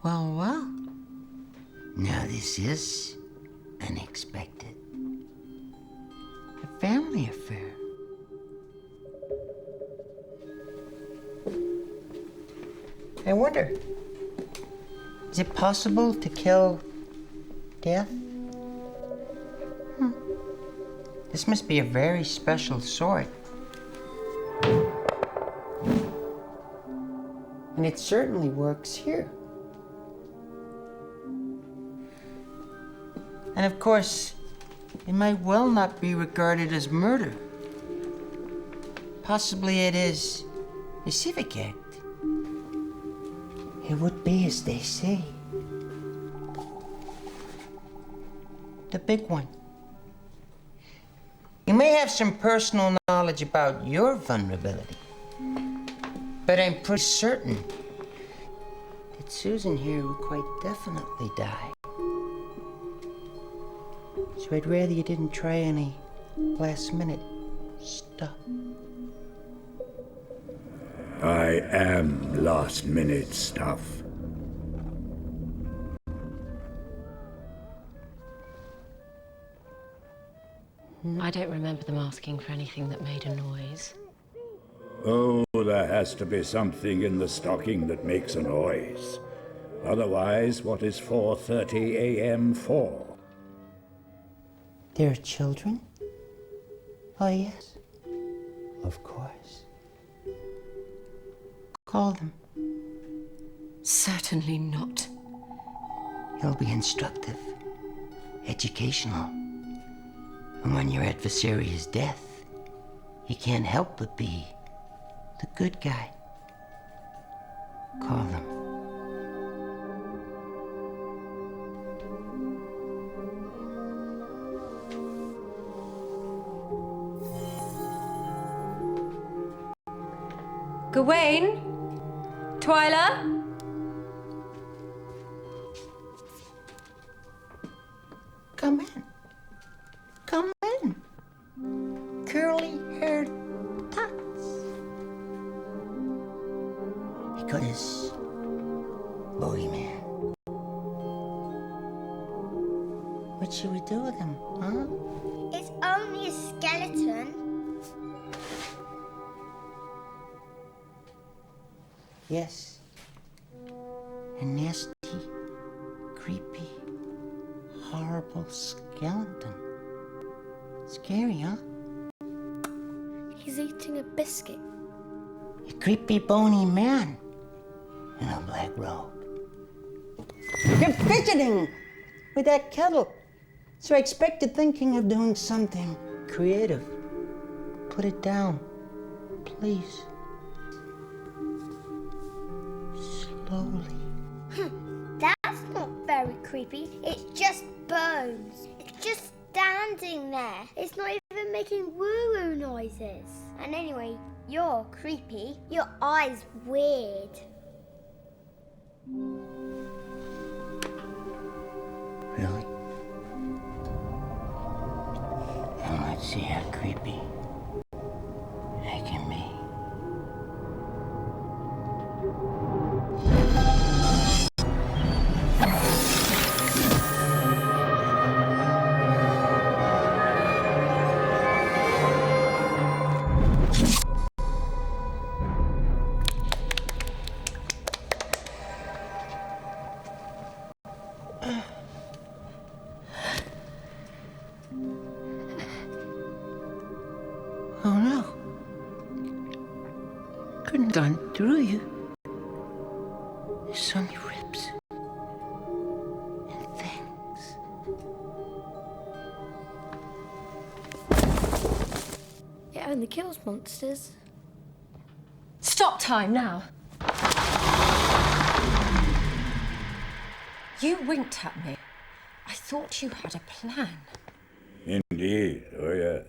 Well, well. Now this is unexpected. A family affair. I wonder, is it possible to kill death? This must be a very special sort. And it certainly works here. And of course, it might well not be regarded as murder. Possibly it is a civic act. It would be, as they say, the big one. You may have some personal knowledge about your vulnerability, but I'm pretty certain that Susan here would quite definitely die. So I'd rather you didn't try any last-minute stuff. I am last-minute stuff. I don't remember them asking for anything that made a noise. Oh, there has to be something in the stocking that makes a noise. Otherwise, what is 4:30 a.m. for? There are children? Oh, yes. Of course. Call them. Certainly not. It'll be instructive, educational. And when your adversary is death, he can't help but be the good guy. Call them. Gawain? Twyla? Come in. Come in. Curly-haired tots. Because boogeyman. What should we do with him, huh? It's only a skeleton. Yes. A nasty, creepy, horrible skeleton. Scary, huh? He's eating a biscuit. A creepy, bony man in a black robe. You're fidgeting with that kettle. So I expected thinking of doing something creative. Put it down, please. Slowly. That's not very creepy. It's just bones. It's just standing there. It's not even making woo-woo noises. And anyway, you're creepy. Your eye's weird. Really? And let's see how creepy I gone through you. There's so many rips and things. It only kills monsters. Stop time now. You winked at me. I thought you had a plan. Indeed, oh yes.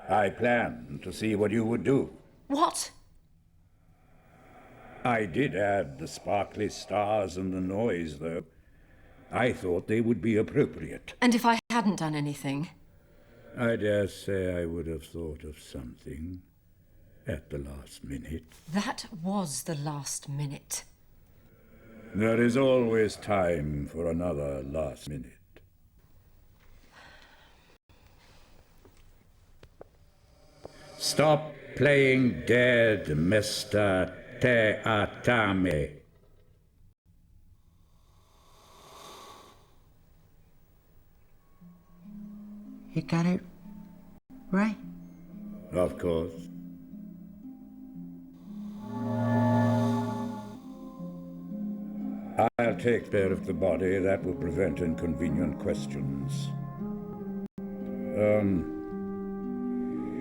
I planned to see what you would do. What? I did add the sparkly stars and the noise, though. I thought they would be appropriate. And if I hadn't done anything? I dare say I would have thought of something at the last minute. That was the last minute. There is always time for another last minute. Stop playing dead, Mr. Te Atame. You got it right? Of course. I'll take care of the body. That will prevent inconvenient questions.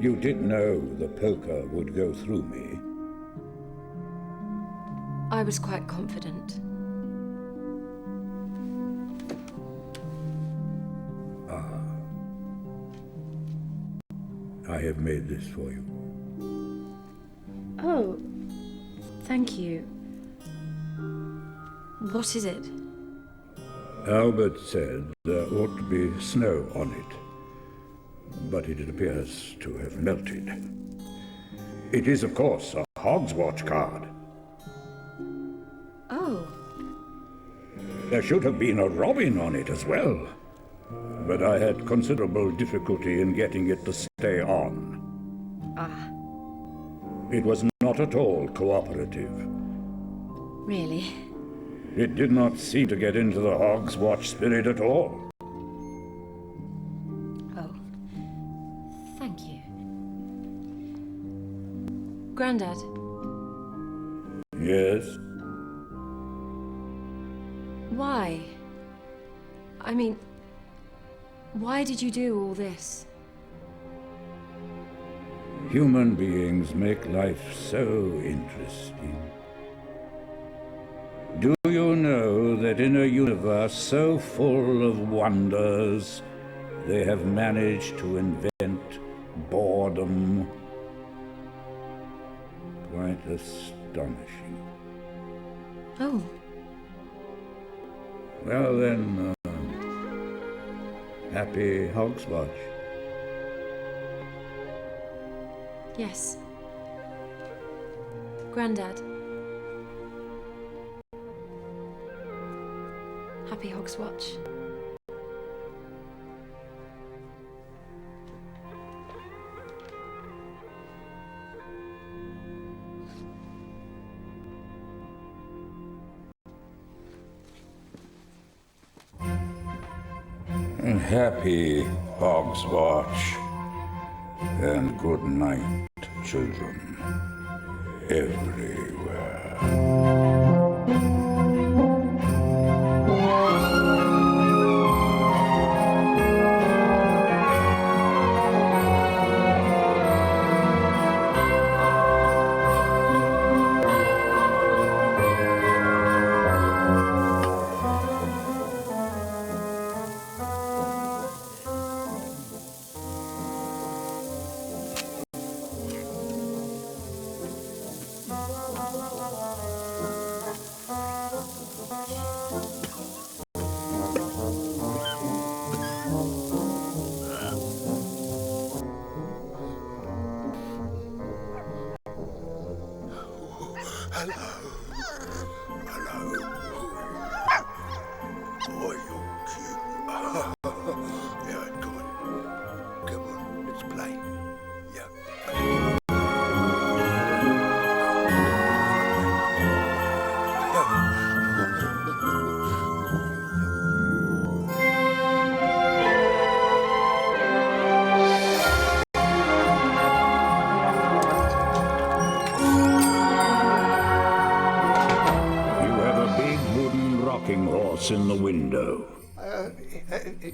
You did know the poker would go through me. I was quite confident. I have made this for you. Oh, thank you. What is it? Albert said there ought to be snow on it, but it appears to have melted. It is, of course, a Hogswatch card. Oh. There should have been a robin on it as well, but I had considerable difficulty in getting it to stay on. Ah. It was not at all cooperative. Really? It did not seem to get into the Hogswatch spirit at all. Oh. Thank you. Grandad. Yes? Why? I mean, why did you do all this? Human beings make life so interesting. Do you know that in a universe so full of wonders, they have managed to invent boredom? Quite astonishing. Oh. Well then, happy Hogswatch. Yes. Grandad. Happy Hogswatch. Happy Hogswatch. And good night, children. Everywhere.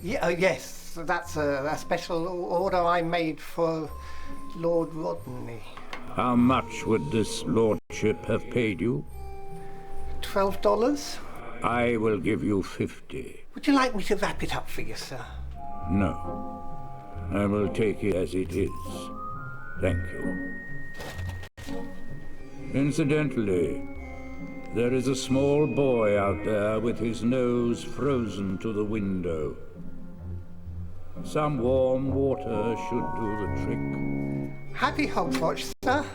Yes, that's a special order I made for Lord Rodney. How much would this lordship have paid you? $12? I will give you 50. Would you like me to wrap it up for you, sir? No. I will take it as it is. Thank you. Incidentally, there is a small boy out there with his nose frozen to the window. Some warm water should do the trick. Happy Hogswatch, sir.